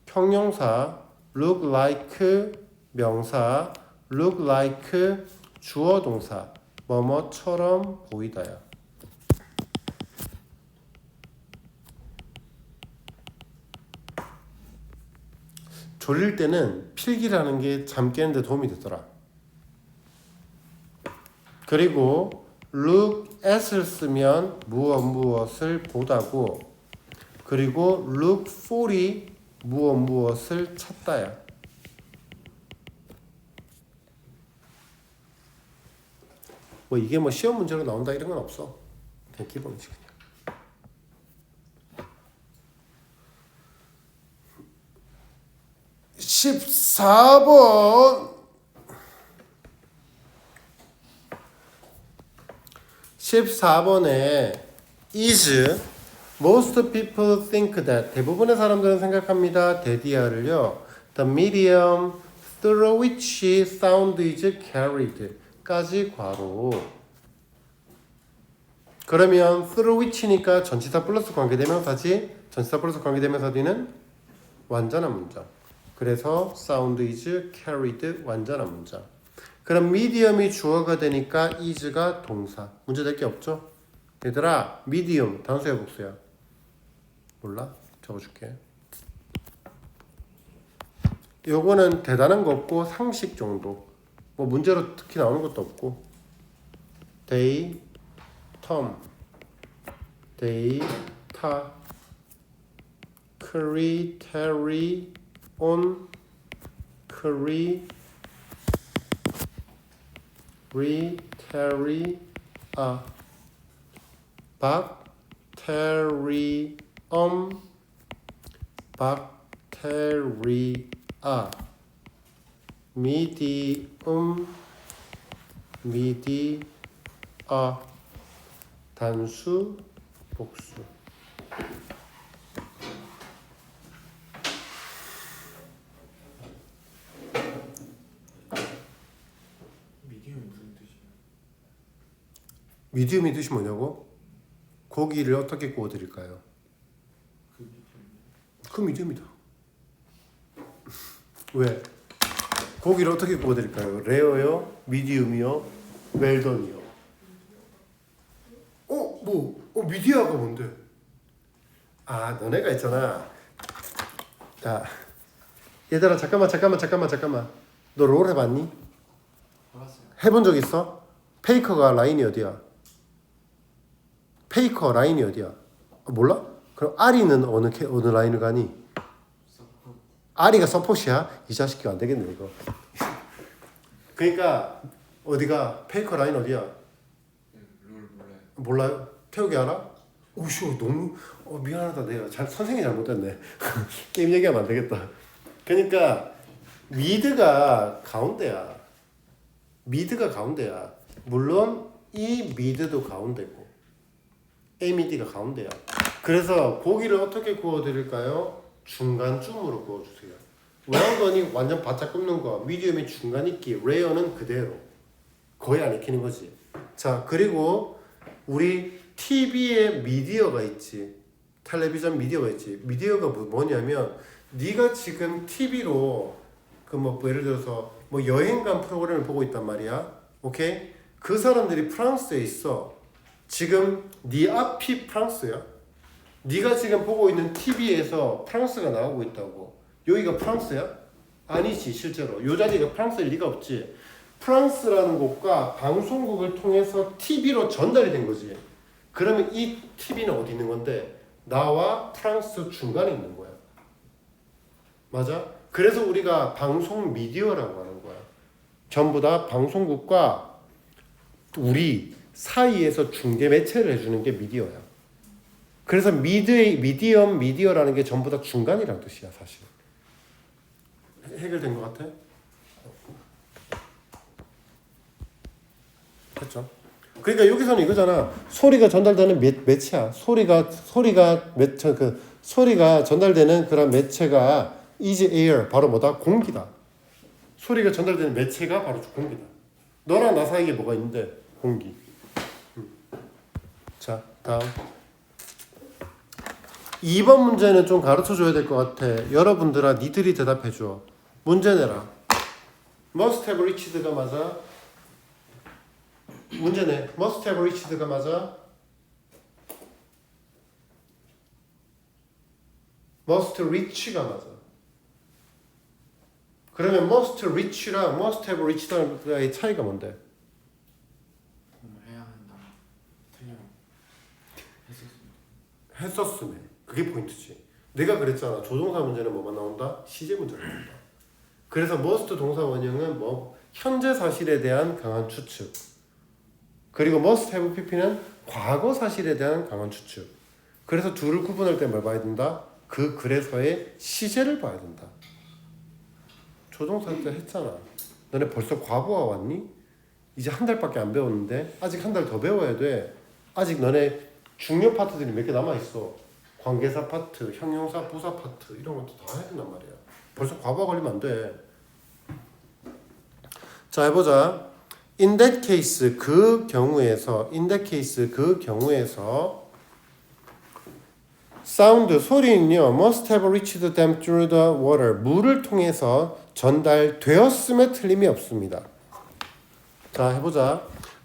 형용사 look like 명사 look like 주어 동사 뭐뭐처럼 보이다야. 졸릴 때는 필기라는 게 잠 깨는데 도움이 되더라. 그리고 look at을 쓰면 무엇을 보다고. 그리고 look for이 무엇을 찾다야. 뭐 이게 뭐 시험 문제로 나온다 이런 건 없어. 그냥 기본이지 그냥. 14번 14번에 is most people think that 대부분의 사람들은 생각합니다. 대디어를요. The medium through which sound is carried 까지 괄호. 그러면 through which니까 전치사 플러스 관계대명사지. 전치사 플러스 관계대명사 뒤는 완전한 문장. 그래서 sound is carried 완전한 문장. 그럼 medium이 주어가 되니까 is가 동사. 문제 될 게 없죠? 얘들아, medium 단수야 복수야? 몰라? 적어줄게. 요거는 대단한 거 없고 상식 정도. 뭐 문제로 특히 나오는 것도 없고. they, term, data, criteria, on, criteria, bacterium, bacteria, medium, media, 단수, 복수. 미디움이 무슨 뜻이에요? 미디움이 뜻이 뭐냐고? 고기를 어떻게 구워드릴까요? 그 미디움. 그 미디움이다. 왜? 고기를 어떻게 구워드릴까요? 레어요? 미디움이요? 웰던이요? 미디어가 뭔데? 아, 너네가 있잖아. 자, 얘들아 잠깐만. 너 롤 해봤니? 알았어요. 해본 적 있어? 페이커가 라인이 어디야? 페이커 라인이 어디야? 몰라? 그럼 아리는 어느 라인을 가니? 서포. 아리가 서폿이야? 이 자식이 안 되겠네 이거. 그러니까 어디가 페이커 라인 어디야? 네, 롤 몰라요. 몰라요? 태욱이 알아? 오쇼 너무 미안하다 내가 선생이 잘못됐네. 게임 얘기하면 안 되겠다. 그러니까 미드가 가운데야. 물론 이 미드도 가운데고 A 미드가 가운데야. 그래서 고기를 어떻게 구워드릴까요? 중간쯤으로 구워주세요. 웰던이 완전 바짝 굽는 거, 미디움이 중간 익기, 레어는 그대로 거의 안 익히는 거지. 자, 그리고 우리 TV에 미디어가 있지. 텔레비전 미디어가 있지. 미디어가 뭐냐면 네가 지금 TV로 예를 들어서 여행 간 프로그램을 보고 있단 말이야. 오케이? 그 사람들이 프랑스에 있어. 지금 네 앞이 프랑스야. 네가 지금 보고 있는 TV에서 프랑스가 나오고 있다고. 여기가 프랑스야? 아니지 실제로. 요 자리가 프랑스일 리가 없지. 프랑스라는 곳과 방송국을 통해서 TV로 전달이 된 거지. 그러면 이 TV는 어디 있는 건데? 나와 프랑스 중간에 있는 거야. 맞아? 그래서 우리가 방송 미디어라고 하는 거야. 전부 다 방송국과 우리 사이에서 중개 매체를 해주는 게 미디어야. 그래서 미디어라는 게 전부 다 중간이라는 뜻이야 사실. 해결된 것 같아? 그렇죠? 그러니까 여기서는 이거잖아. 소리가 전달되는 매체야. 소리가 전달되는 그런 매체가 is air, 바로 뭐다? 공기다. 소리가 전달되는 매체가 바로 공기다. 너랑 나 사이에 뭐가 있는데? 공기. 자, 다음. 2번 문제는 좀 가르쳐줘야 될 것 같아. 여러분들아, 니들이 대답해줘. 문제 내라. Must have reached가 맞아? 문제네. Must have reached가 맞아? Must reach가 맞아. 그러면 must reach랑 must have reached의 차이가 뭔데? 해야 한다. 틀려. 했었습니다. 했었으면. 그게 포인트지. 내가 그랬잖아. 조동사 문제는 뭐만 나온다? 시제 문제가 나온다. 그래서 must 동사 원형은 현재 사실에 대한 강한 추측. 그리고 must have pp는 과거 사실에 대한 강한 추측. 그래서 둘을 구분할 때 뭘 봐야 된다? 그 그래서의 시제를 봐야 된다. 조동사 때 했잖아. 너네 벌써 과부하 왔니? 이제 한 달밖에 안 배웠는데 아직 한 달 더 배워야 돼. 아직 너네 중요 파트들이 몇 개 남아 있어. 관계사 파트, 형용사, 부사 파트 이런 것도 다 해야 된단 말이야. 벌써 과부하 걸리면 안 돼. 자, 해보자. In that case 그 경우에서 사운드 소리는요 must have reached them through the water 물을 통해서 전달되었음에 틀림이 없습니다. 자, 해보자.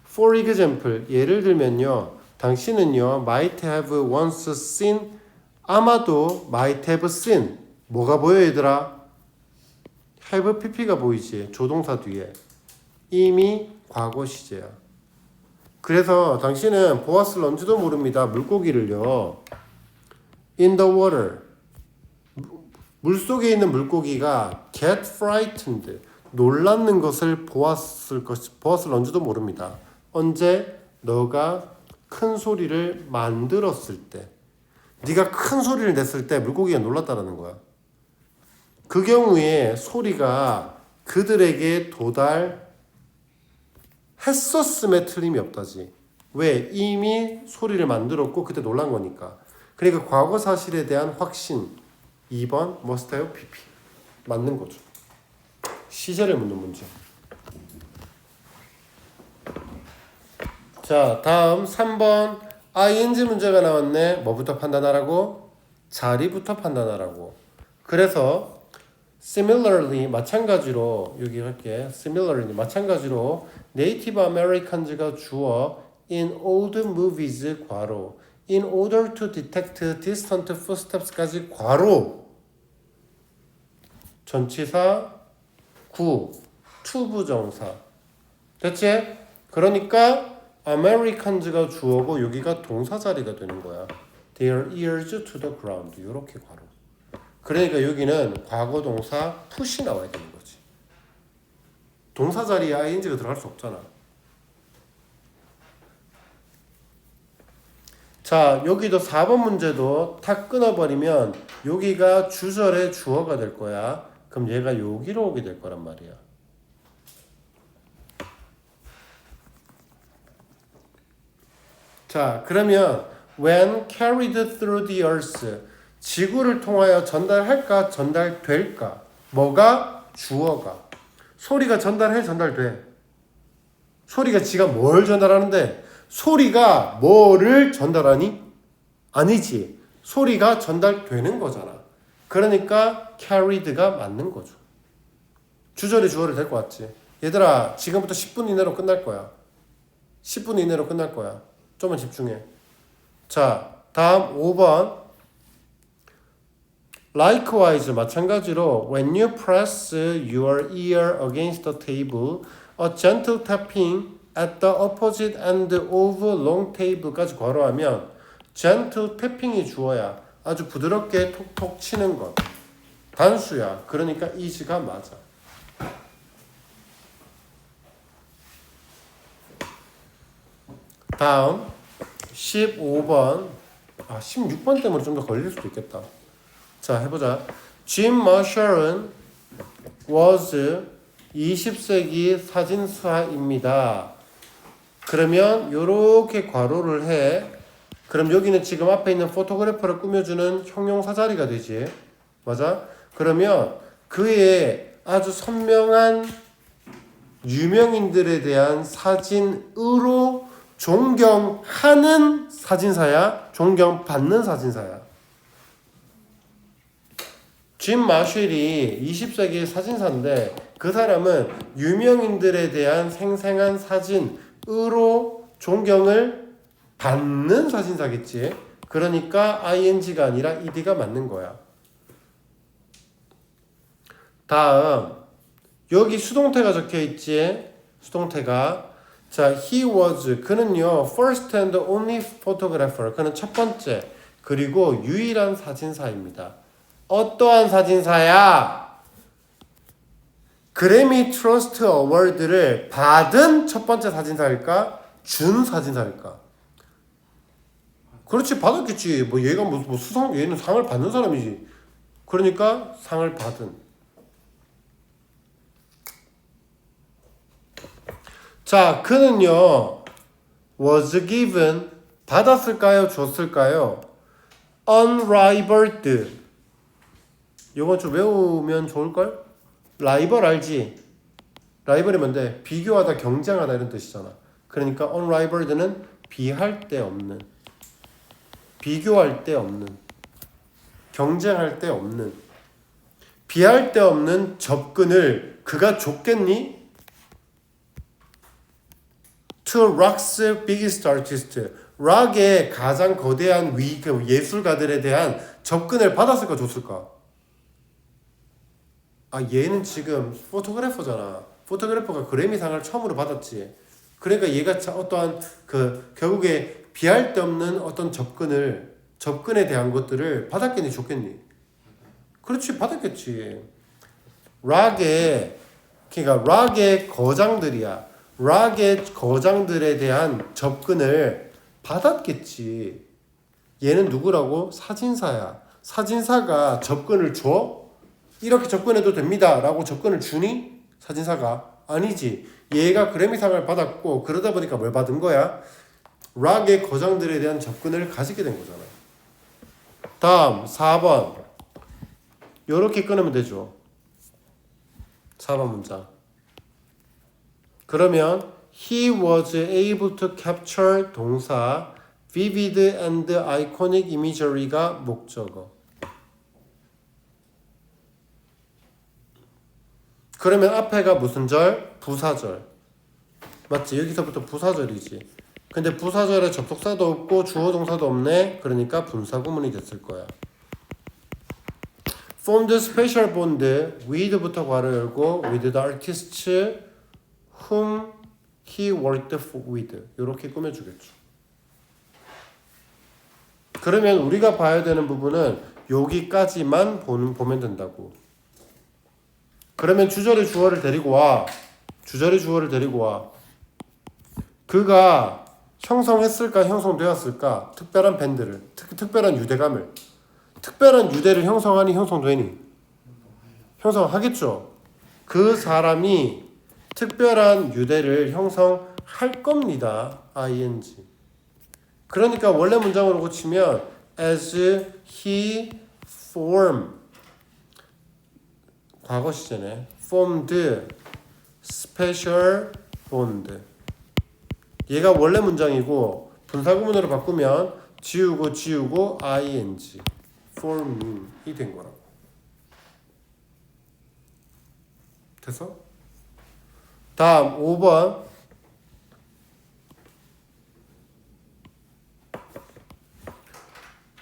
For example 예를 들면요 당신은요 might have once seen 아마도 might have seen 뭐가 보여 얘들아? have pp가 보이지 조동사 뒤에 이미 과거 시제야. 그래서 당신은 보았을런지도 모릅니다. 물고기를요. In the water. 물속에 있는 물고기가 get frightened. 놀라는 것을 보았을런지도 모릅니다. 언제? 너가 큰 소리를 만들었을 때. 네가 큰 소리를 냈을 때 물고기가 놀랐다는 거야. 그 경우에 소리가 그들에게 했었음에 틀림이 없다지. 왜? 이미 소리를 만들었고 그때 놀란 거니까. 그러니까 과거 사실에 대한 확신. 2번 must have pp. 맞는 거죠. 시제를 묻는 문제. 자, 다음 3번 ing 문제가 나왔네. 뭐부터 판단하라고? 자리부터 판단하라고. 그래서 similarly 마찬가지로 여기 할게. similarly 마찬가지로 Native Americans가 주어 in old movies 괄호 in order to detect distant footsteps까지 괄호 전치사 구 투부정사 됐지? 그러니까 Americans가 주어고 여기가 동사 자리가 되는 거야. Their ears to the ground 이렇게 괄호. 그러니까 여기는 과거 동사 push이 나와야 되는 거지. 동사 자리에 ing가 들어갈 수 없잖아. 자, 여기도 4번 문제도 탁 끊어버리면 여기가 주절의 주어가 될 거야. 그럼 얘가 여기로 오게 될 거란 말이야. 자, 그러면 when carried through the earth 지구를 통하여 전달할까? 전달될까? 뭐가? 주어가. 소리가 전달해? 전달돼? 소리가 지가 뭘 전달하는데? 소리가 뭐를 전달하니? 아니지. 소리가 전달되는 거잖아. 그러니까 carried가 맞는 거죠. 주절의 주어를 데리고 왔지. 얘들아, 지금부터 10분 이내로 끝날 거야. 10분 이내로 끝날 거야. 좀만 집중해. 자, 다음 5번. Likewise, 마찬가지로 when you press your ear against the table, a gentle tapping at the opposite end of long table까지 괄호하면 gentle tapping이 주어야. 아주 부드럽게 톡톡 치는 것. 단수야. 그러니까 is가 맞아. 다음 15번 16번 때문에 좀 더 걸릴 수도 있겠다. 자, 해보자. Jim Marshall은 was 20세기 사진사입니다. 그러면 요렇게 괄호를 해. 그럼 여기는 지금 앞에 있는 포토그래퍼를 꾸며주는 형용사 자리가 되지. 맞아? 그러면 그의 아주 선명한 유명인들에 대한 사진으로 존경하는 사진사야? 존경받는 사진사야? 짐 마쉘이 20세기 사진사인데 그 사람은 유명인들에 대한 생생한 사진으로 존경을 받는 사진사겠지. 그러니까 ing가 아니라 ed가 맞는 거야. 다음 여기 수동태가 적혀있지. 수동태가 자, he was 그는요 first and only photographer 그는 첫 번째 그리고 유일한 사진사입니다. 어떠한 사진사야? 그래미 트러스트 어워드를 받은 첫 번째 사진사일까? 준 사진사일까? 그렇지, 받았겠지. 뭐 얘가 뭐 수상, 얘는 상을 받는 사람이지. 그러니까 상을 받은. 자, 그는요. was given 받았을까요? 줬을까요? unrivaled. 이건 좀 외우면 좋을걸? 라이벌 알지? 라이벌이 뭔데? 비교하다, 경쟁하다 이런 뜻이잖아. 그러니까 unrivaled는 비할 데 없는, 비교할 데 없는, 경쟁할 데 없는, 비할 데 없는 접근을 그가 줬겠니? To rock's biggest artist. 락의 가장 거대한 예술가들에 대한 접근을 받았을까 줬을까? 아, 얘는 지금 포토그래퍼잖아. 포토그래퍼가 그래미상을 처음으로 받았지. 그러니까 얘가 어떠한 결국에 비할 데 없는 어떤 접근에 대한 것들을 받았겠니 줬겠니? 그렇지, 받았겠지. 그러니까 락의 거장들이야. 락의 거장들에 대한 접근을 받았겠지. 얘는 누구라고? 사진사야. 사진사가 접근을 줘? 이렇게 접근해도 됩니다 라고 접근을 주니? 사진사가 아니지. 얘가 그래미상을 받았고 그러다 보니까 뭘 받은 거야? 락의 거장들에 대한 접근을 가지게 된 거잖아. 다음 4번 요렇게 끊으면 되죠. 4번 문장. 그러면 he was able to capture 동사 vivid and iconic imagery가 목적어. 그러면 앞에가 무슨 절? 부사절. 맞지? 여기서부터 부사절이지. 근데 부사절에 접속사도 없고 주어 동사도 없네. 그러니까 분사구문이 됐을 거야. formed special bond with부터 괄호 열고 with the artists whom he worked with. 이렇게 꾸며주겠죠. 그러면 우리가 봐야 되는 부분은 여기까지만 보면 된다고. 그러면 주절의 주어를 데리고 와. 주절의 주어를 데리고 와. 그가 형성했을까 형성되었을까? 특별한 밴드를, 특별한 유대감을. 특별한 유대를 형성하니 형성되니? 형성하겠죠. 그 사람이 특별한 유대를 형성할 겁니다. ing. 그러니까 원래 문장으로 고치면 as he formed 과거 시제네. formed special bond. 얘가 원래 문장이고 분사구문으로 바꾸면 지우고 ing form이 된 거라고. 됐어? 다음 5번.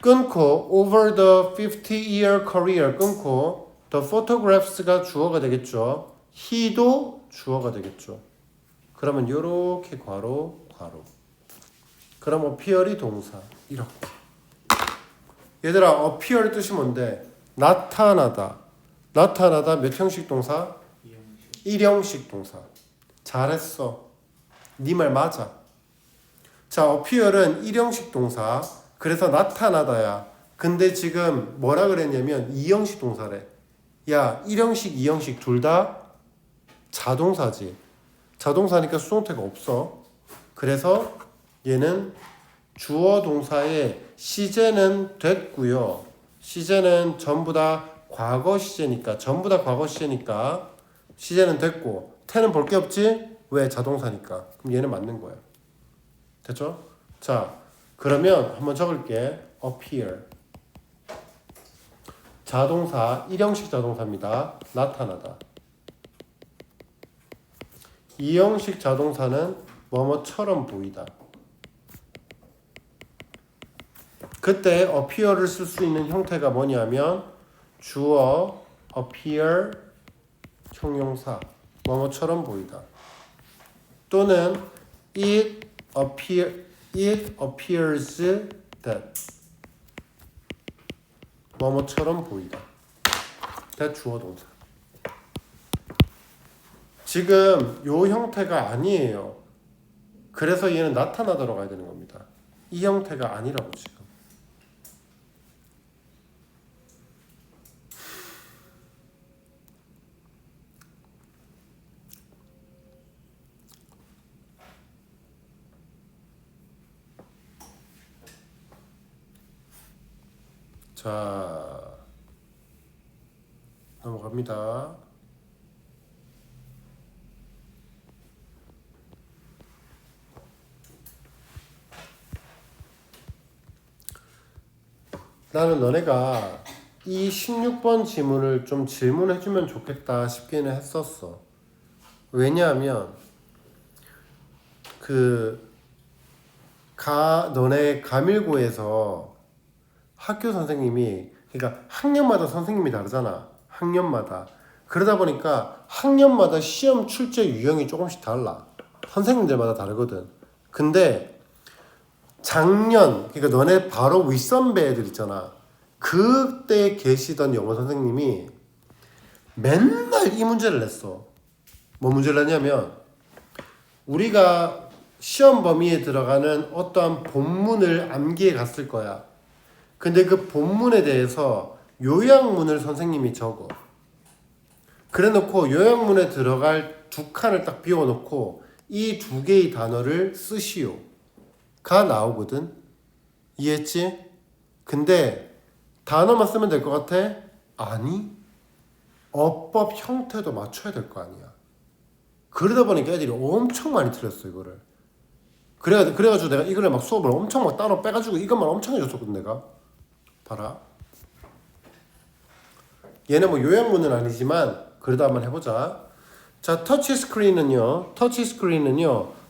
끊고 over the 50-year career 끊고 the photographs가 주어가 되겠죠. he도 주어가 되겠죠. 그러면 요렇게 괄호. 그럼 appear이 동사. 이렇게. 얘들아 appear 뜻이 뭔데? 나타나다. 나타나다 몇 형식 동사? 1형식 동사. 잘했어. 네 말 맞아. 자, appear은 1형식 동사. 그래서 나타나다야. 근데 지금 뭐라 그랬냐면 2형식 동사래. 야, 1형식, 2형식 둘 다 자동사지. 자동사니까 수동태가 없어. 그래서 얘는 주어 동사의 시제는 됐고요. 시제는 전부 다 과거 시제니까 시제는 됐고 태는 볼 게 없지? 왜? 자동사니까. 그럼 얘는 맞는 거야. 됐죠? 자, 그러면 한번 적을게. appear. 자동사, 1형식 자동사입니다. 나타나다. 2형식 자동사는 뭐뭐처럼 보이다. 그때 appear를 쓸 수 있는 형태가 뭐냐면 주어 appear 형용사 뭐뭐처럼 보이다. 또는 it appears that 뭐뭐처럼 보이다. that 주어 동사. 지금 요 형태가 아니에요. 그래서 얘는 나타나다로 가야 되는 겁니다. 이 형태가 아니라고 지금. 자, 넘어갑니다. 나는 너네가 이 16번 지문을 좀 질문해주면 좋겠다 싶기는 했었어. 왜냐하면 너네 가밀고에서 학교 선생님이, 그러니까 학년마다 선생님이 다르잖아. 학년마다. 그러다 보니까 학년마다 시험 출제 유형이 조금씩 달라. 선생님들마다 다르거든. 근데 작년, 그러니까 너네 바로 윗선배 애들 있잖아. 그때 계시던 영어 선생님이 맨날 이 문제를 냈어. 뭐 문제를 냈냐면, 우리가 시험 범위에 들어가는 어떠한 본문을 암기해 갔을 거야. 근데 그 본문에 대해서 요약문을 선생님이 적어. 그래 놓고 요약문에 들어갈 두 칸을 딱 비워놓고 이 두 개의 단어를 쓰시오 가 나오거든. 이해했지? 근데 단어만 쓰면 될 것 같아? 아니, 어법 형태도 맞춰야 될 거 아니야. 그러다 보니까 애들이 엄청 많이 틀렸어 이거를. 그래가지고 내가 이거를 막 수업을 엄청 막 따로 빼가지고 이것만 엄청 해줬었거든 내가. 봐라. 얘는 뭐 요약문은 아니지만 그래도 한번 해보자. 자, 터치 스크린은요.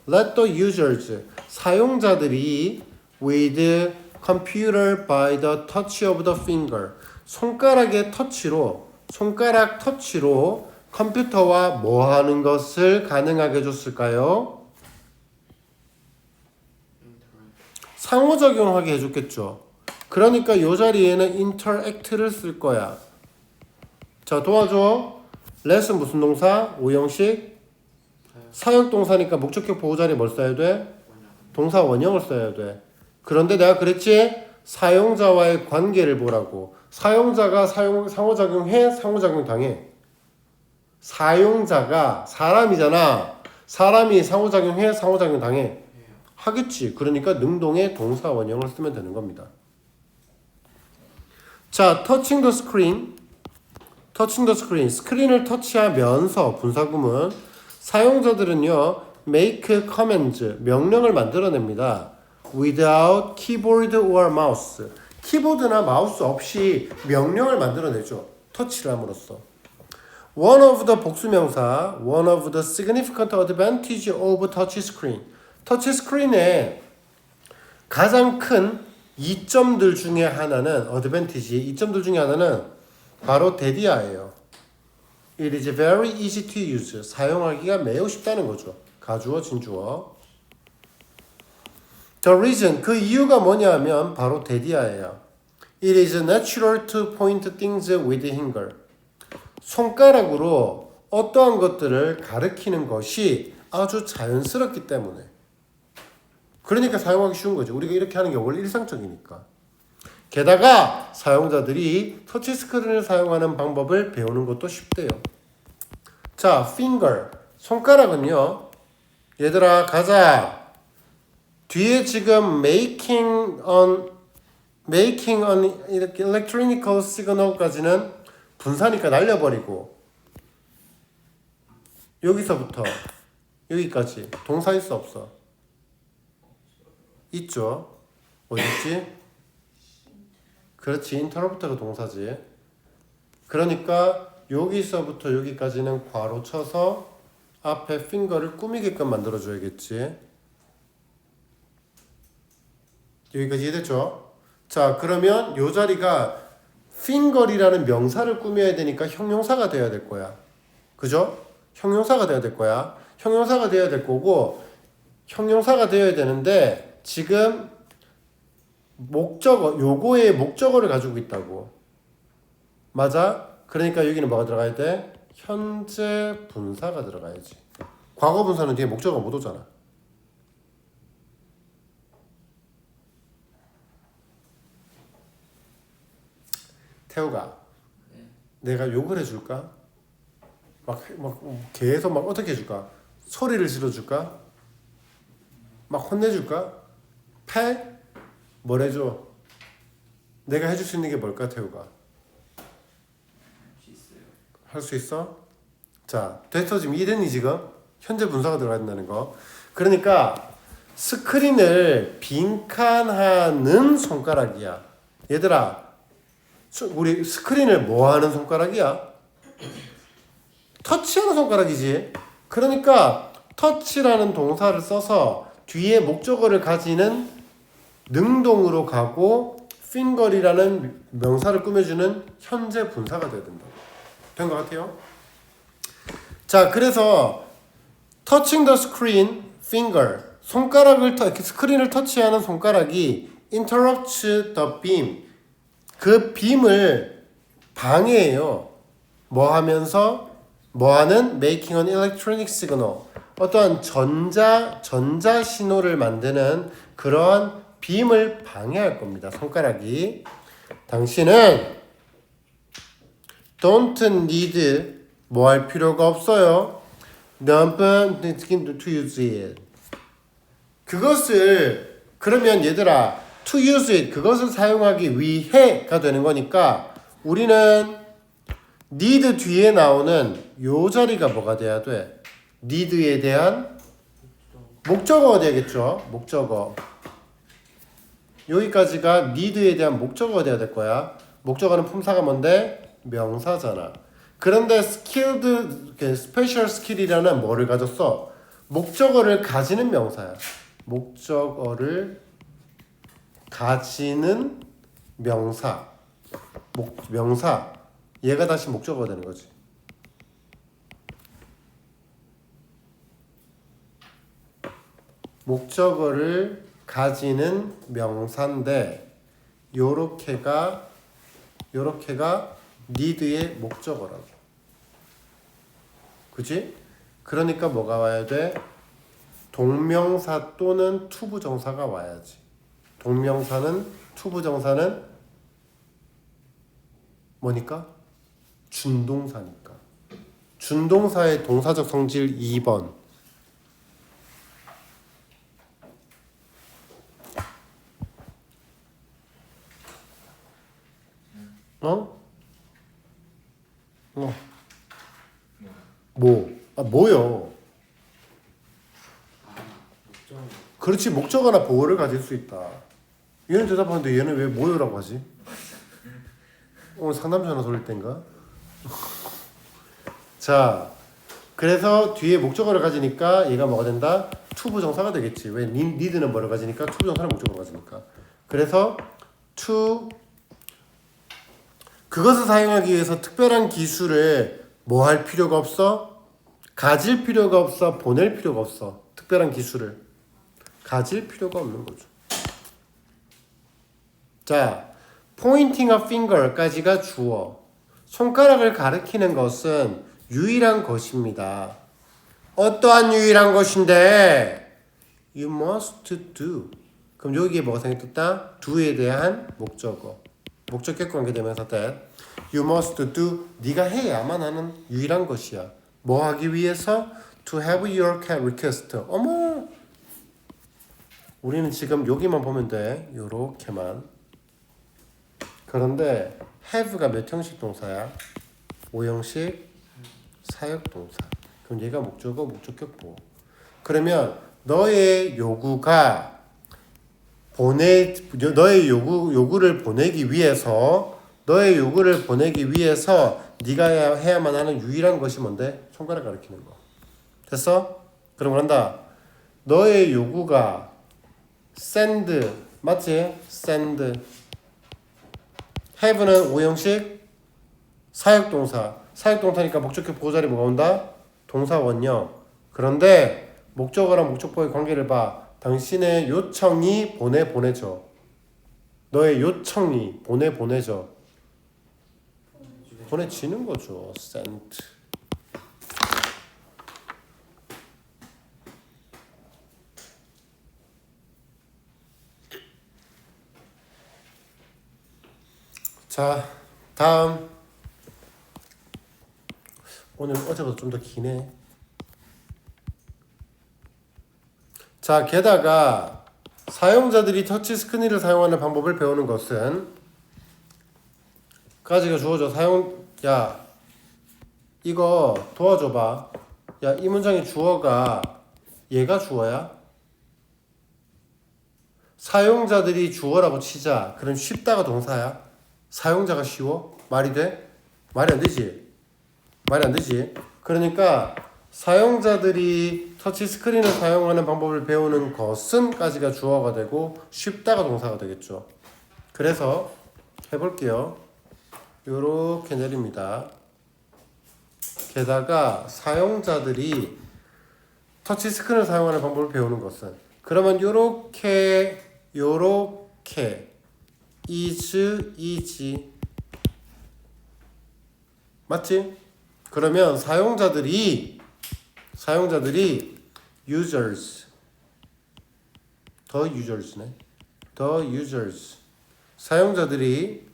Let the users, 사용자들이 with computer by the touch of the finger, 손가락 터치로 컴퓨터와 뭐 하는 것을 가능하게 해줬을까요? 상호작용하게 해줬겠죠. 그러니까 이 자리에는 interact를 쓸 거야. 자, 도와줘. let은 무슨 동사? 오형식. 사역동사니까 목적격 보호자리 뭘 써야 돼? 동사 원형을 써야 돼. 그런데 내가 그랬지? 사용자와의 관계를 보라고. 사용자가 상호작용해? 상호작용 당해? 사용자가 사람이잖아. 사람이 상호작용해? 상호작용 당해? 하겠지. 그러니까 능동의 동사 원형을 쓰면 되는 겁니다. 자, touching the screen. 스크린을 터치하면서 분사구문. 사용자들은요, make commands, 명령을 만들어냅니다. without keyboard or mouse. 키보드나 마우스 없이 명령을 만들어내죠. 터치를 함으로써. one of the significant advantage of touch screen. 터치 스크린의 가장 큰 이점들 중에 하나는 이점들 중에 하나는 바로 대디아예요. It is very easy to use. 사용하기가 매우 쉽다는 거죠. 가주어, 진주어. The reason, 그 이유가 뭐냐면 바로 대디아예요. It is natural to point things with finger. 손가락으로 어떠한 것들을 가리키는 것이 아주 자연스럽기 때문에. 그러니까 사용하기 쉬운 거죠. 우리가 이렇게 하는 게 원래 일상적이니까. 게다가 사용자들이 터치 스크린을 사용하는 방법을 배우는 것도 쉽대요. 자, finger. 손가락은요. 얘들아, 가자. 뒤에 지금 making an 이렇게 electronical signal까지는 분사니까 날려버리고, 여기서부터 여기까지 동사 있어 없어? 있죠. 어디 있지? 그렇지, interrupt가 동사지. 그러니까 여기서부터 여기까지는 괄호 쳐서 앞에 finger를 꾸미게끔 만들어줘야겠지. 여기까지 이해됐죠? 자, 그러면 요 자리가 finger이라는 명사를 꾸며야 되니까 형용사가 돼야 될 거야. 그죠? 형용사가 돼야 될 거야. 형용사가 돼야 될 거고, 형용사가 되어야 되는데 지금 목적어, 요거의 목적어를 가지고 있다고. 맞아? 그러니까 여기는 뭐가 들어가야 돼? 현재 분사가 들어가야지. 과거 분사는 뒤에 목적어 못 오잖아. 태우가, 내가 욕을 해줄까? 막 계속 막 어떻게 해줄까? 소리를 질러줄까? 막 혼내줄까? 패? 뭘 해줘? 내가 해줄 수 있는 게 뭘까, 태우가? 할수 있어요. 할 수 있어? 자, 됐어. 지금 이해됐니 지금? 현재 분사가 들어가야 된다는 거. 그러니까 스크린을 빈칸하는 손가락이야. 얘들아, 우리 스크린을 뭐 하는 손가락이야? 터치하는 손가락이지. 그러니까 터치라는 동사를 써서 뒤에 목적어를 가지는 능동으로 가고 finger이라는 명사를 꾸며주는 현재 분사가 돼야 된다. 된 것 같아요? 자, 그래서 touching the screen finger 손가락을 스크린을 터치하는 손가락이 interrupts the beam 그 빔을 방해해요. 뭐 하면서? 뭐 하는? making an electronic signal 어떠한 전자 신호를 만드는 그러한 빔을 방해할 겁니다. 손가락이. 당신은 don't need 뭐 할 필요가 없어요. to use it. 그것을 그러면 얘들아 to use it 그것을 사용하기 위해가 되는 거니까 우리는 need 뒤에 나오는 요 자리가 뭐가 돼야 돼? need에 대한 목적어가 되겠죠. 목적어. 여기까지가 need에 대한 목적어가 돼야 될 거야. 목적어는 품사가 뭔데? 명사잖아. 그런데 skilled, special skill이라는 뭐를 가졌어? 목적어를 가지는 명사야. 목적어를 가지는 명사. 명사. 얘가 다시 목적어가 되는 거지. 목적어를 가지는 명사인데 요렇게가 need의 목적어라고. 그치? 그러니까 뭐가 와야 돼? 동명사 또는 투부정사가 와야지. 동명사는 투부정사는 뭐니까? 준동사니까. 준동사의 동사적 성질 2번. 뭐요? 목적. 그렇지, 목적어나 보어를 가질 수 있다. 얘는 대답하는데 얘는 왜 뭐요라고 하지? 오늘 상담 전화 돌릴 땐가? 자, 그래서 뒤에 목적어를 가지니까 얘가 뭐가 된다? 투부정사가 되겠지. 왜? need는 뭐를 가지니까? 투부정사는 목적어를 가지니까. 그래서 to 그것을 사용하기 위해서 특별한 기술을 뭐 할 필요가 없어? 가질 필요가 없어? 보낼 필요가 없어? 특별한 기술을 가질 필요가 없는 거죠. 자, pointing a finger까지가 주어. 손가락을 가리키는 것은 유일한 것입니다. 어떠한 유일한 것인데? You must do. 그럼 여기에 뭐가 생겼다? do에 대한 목적어. 목적격 관계되면서 that. You must do. 네가 해야만 하는 유일한 것이야. 뭐 하기 위해서? To have your request. 어머! 우리는 지금 여기만 보면 돼. 요렇게만. 그런데 have가 몇 형식 동사야? 5형식 사역 동사. 그럼 얘가 목적어, 목적격 보호. 그러면 너의 요구가 너의 요구를 보내기 위해서 네가 해야만 하는 유일한 것이 뭔데? 손가락 가리키는 거. 됐어? 그럼 그런다. 너의 요구가 send 맞지? send have는 5형식 사역동사. 사역동사니까 목적격 보호자리 뭐가 온다? 동사 원형. 그런데 목적어랑 목적보의 관계를 봐. 당신의 요청이 보내줘. 너의 요청이 보내줘. 보내지는 거죠. sent. 자, 다음. 오늘 어제보다 좀 더 기네. 자, 게다가 사용자들이 터치 스크린을 사용하는 방법을 배우는 것은 가지가 주어져. 야 이거 도와줘봐. 야 이 문장의 주어가 얘가 주어야? 사용자들이 주어라고 치자. 그럼 쉽다가 동사야? 사용자가 쉬워? 말이 돼? 말이 안 되지. 말이 안 되지. 그러니까 사용자들이 터치 스크린을 사용하는 방법을 배우는 것은까지가 주어가 되고 쉽다가 동사가 되겠죠. 그래서 해볼게요. 요렇게 내립니다. 게다가 사용자들이 터치 스크린을 사용하는 방법을 배우는 것은 그러면 요렇게 is 맞지? 그러면 사용자들이 users the users 사용자들이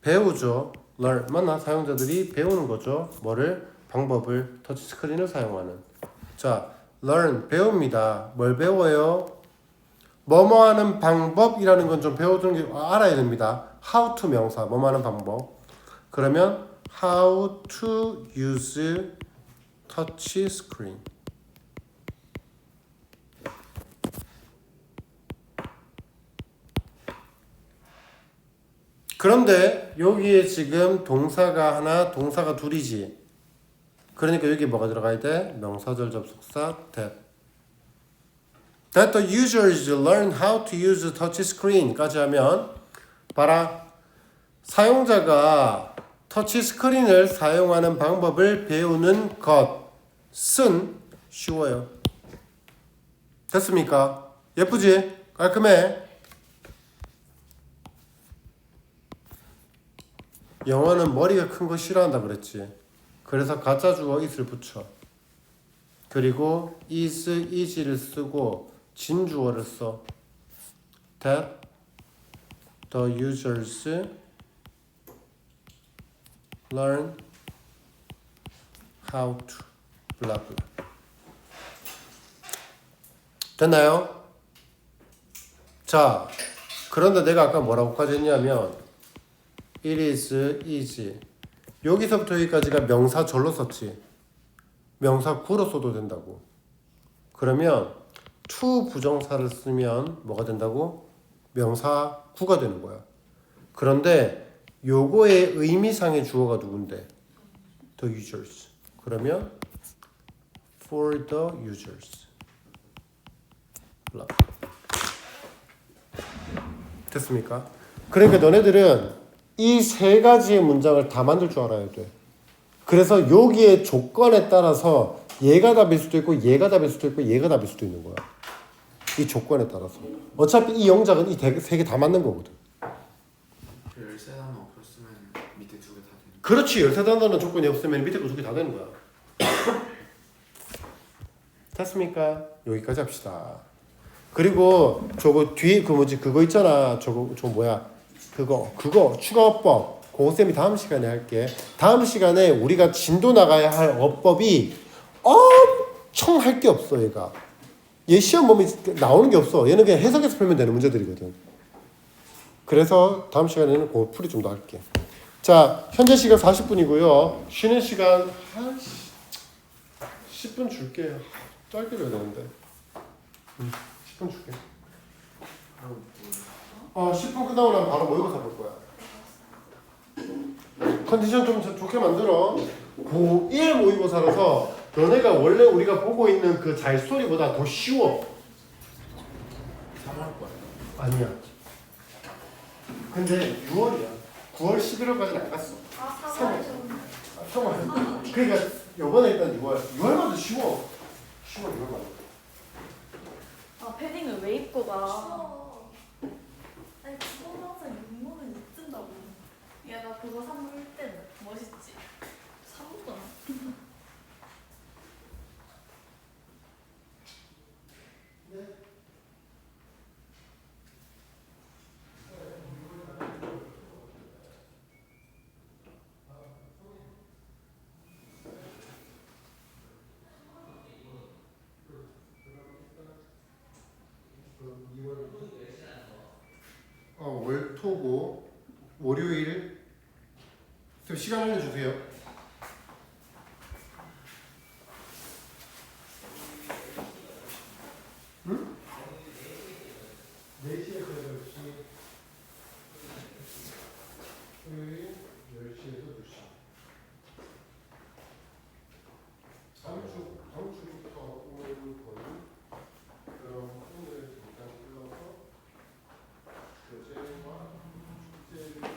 배우죠. learn 맞나? 사용자들이 배우는 거죠. 뭐를? 방법을 터치 스크린을 사용하는. 자, learn 배웁니다. 뭘 배워요? 뭐뭐 하는 방법이라는 건 좀 배워두는 게 알아야 됩니다. how to 명사 뭐뭐 하는 방법. 그러면 how to use touch screen. 그런데 여기에 지금 동사가 하나, 동사가 둘이지. 그러니까 여기 뭐가 들어가야 돼? 명사절 접속사 that. That the users learn how to use touch screen까지 하면 봐라. 사용자가 터치 스크린을 사용하는 방법을 배우는 것은 쉬워요. 됐습니까? 예쁘지? 깔끔해? 영어는 머리가 큰 거 싫어한다 그랬지. 그래서 가짜 주어 is를 붙여. 그리고 is를 쓰고 진주어를 써. That the users learn how to blah blah. 됐나요? 자, 그런데 내가 아까 뭐라고까지 했냐면 it is 여기서부터 여기까지가 명사절로 썼지. 명사구로 써도 된다고. 그러면 to 부정사를 쓰면 뭐가 된다고? 명사구가 되는 거야. 그런데 요거의 의미상의 주어가 누군데? The users. 그러면 for the users. 됐습니까? 그러니까 너네들은 이 세 가지의 문장을 다 만들 줄 알아야 돼. 그래서 여기에 조건에 따라서 얘가 답일 수도 있고 얘가 답일 수도 있고 얘가 답일 수도 있는 거야. 이 조건에 따라서. 어차피 이 영작은 이 세 개 다 맞는 거거든. 그 열쇠 단어 없었으면 밑에 두 개 다 되는. 그렇지. 열세 단어는 조건이 없으면 밑에 거 두 개 다 되는 거야. 됐습니까? 여기까지 합시다. 그리고 저거 뒤에 그 뭐지 그거 있잖아. 저거 뭐야? 그거 추가 어법. 고쌤이 다음 시간에 할게. 다음 시간에 우리가 진도 나가야 할 어법이 엄청 할 게 없어. 얘 시험 보면 나오는 게 없어. 얘는 그냥 해석해서 풀면 되는 문제들이거든. 그래서 다음 시간에는 그거 풀이 좀 더 할게. 자, 현재 시간 40분이고요. 쉬는 시간 10분 줄게. 짧게 줘야 되는데. 10분 줄게. 10분 끝나고 나면 바로 모의고사 볼 거야. 컨디션 좀 좋게 만들어. 고1 모의고사라서 너네가 원래 우리가 보고 있는 그 잘소리보다 더 쉬워. 3월 거야. 아니야. 근데 6월이야. 9월 11월까지는 안 갔어. 아, 3월. 3월. 그러니까 요번에 일단 6월. 6월만 쉬워. 6월만. 아 패딩을 왜 입고 가? 추워. 아니 그거 항상 육모는 입든다고. 야 나 그거 선물 때는 멋있지. 사먹잖아. 월토고 월요일 시간 알려주세요. 응? 4시에서 8시. 토요일 10시에서 2시. 다음 주부터 오는 거는 그럼 오늘 잠깐 불러서 교재와 숙제를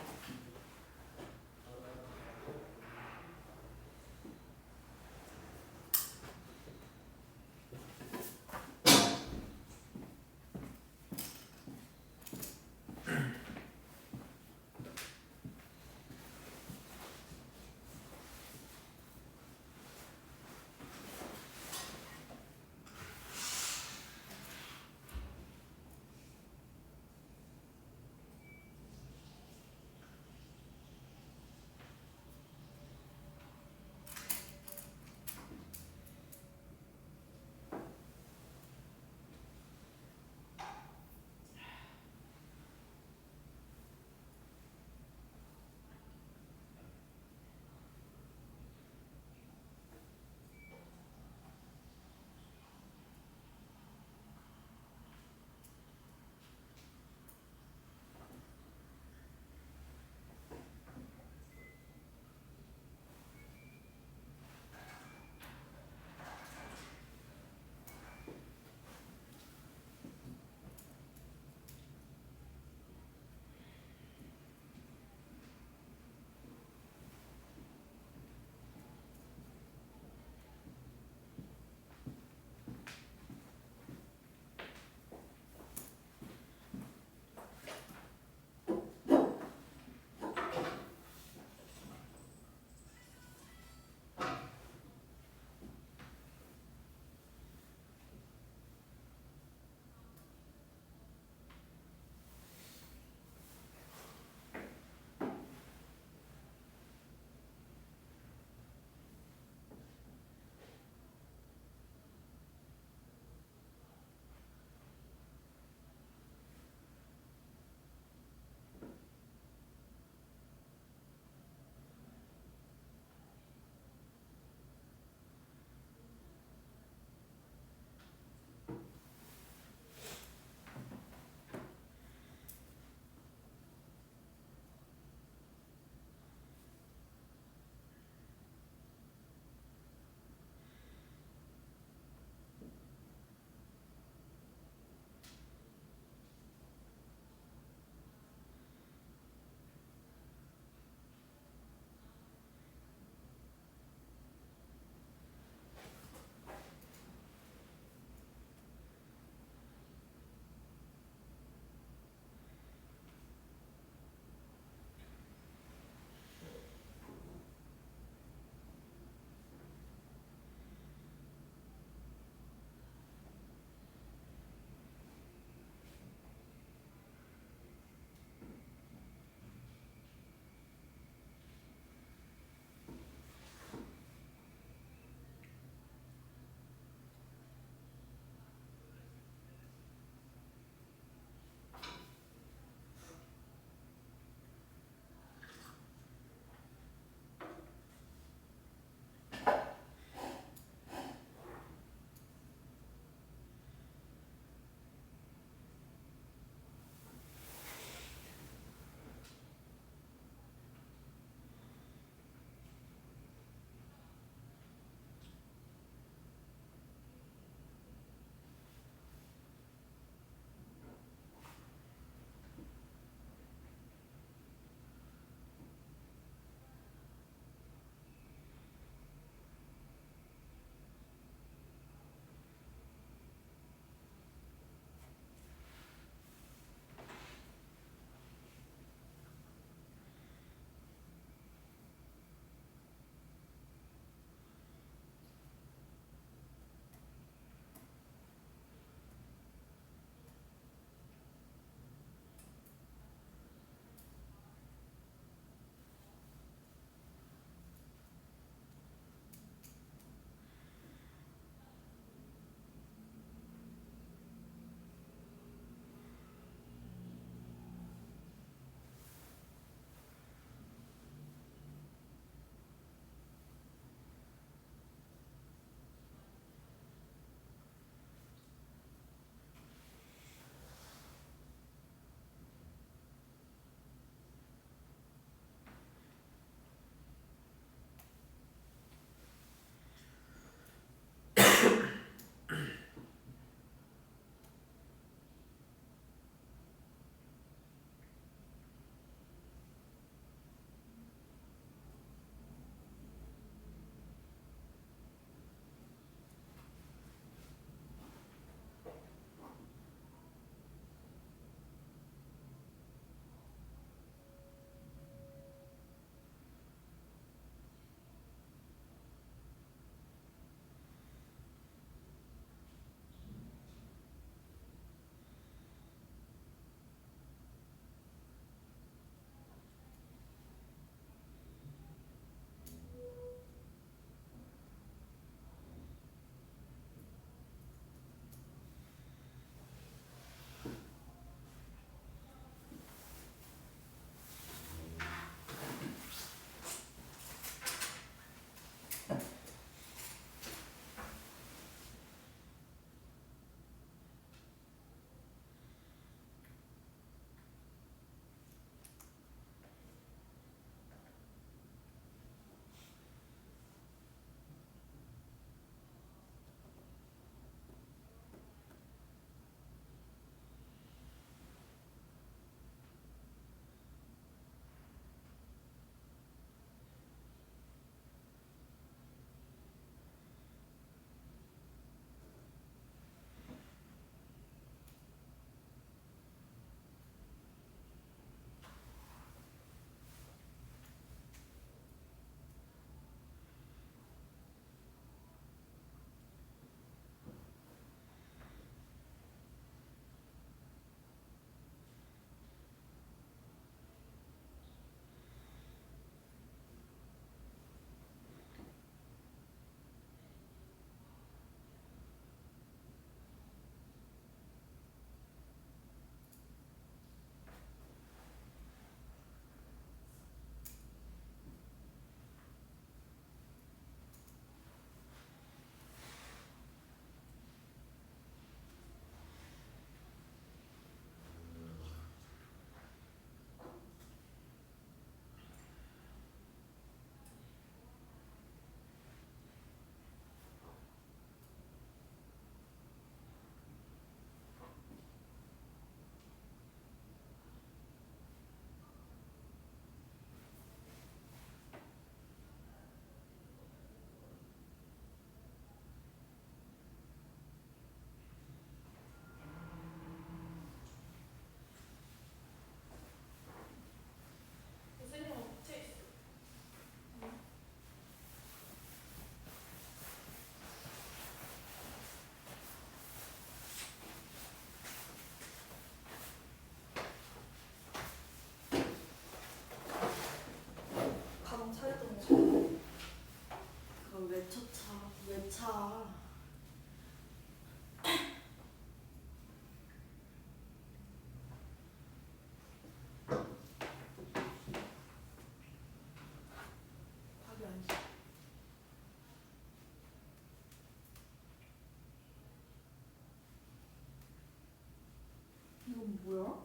뭐야?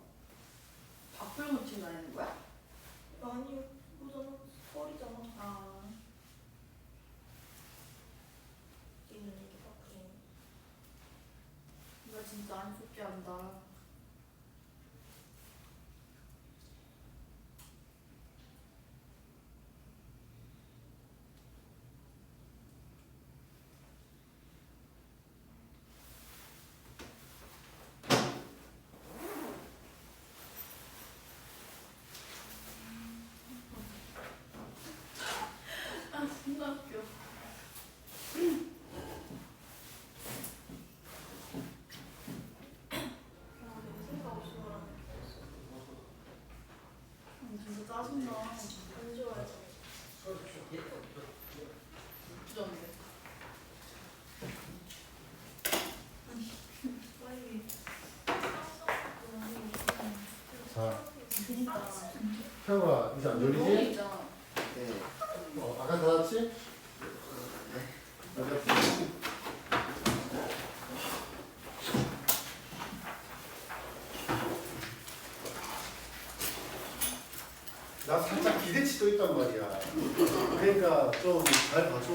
박불 묻힌 다니는 거야? 아니 그거잖아. 펄이잖아. 아. 얘는 이게 바꾸는. 나 진짜 안 속게 한다. 아, 존나 웃겨. 아 내가 생각 없이 말하는 게 없어. 진짜 짜증나. 안 좋아해서. 부정해. 빨리. 자, 그니까. 형아 이제 안 너무 졸리지? 있잖아. 네. 아까 닫았지? 나 살짝 기대치도 있단 말이야. 그러니까 좀 잘 봐줘.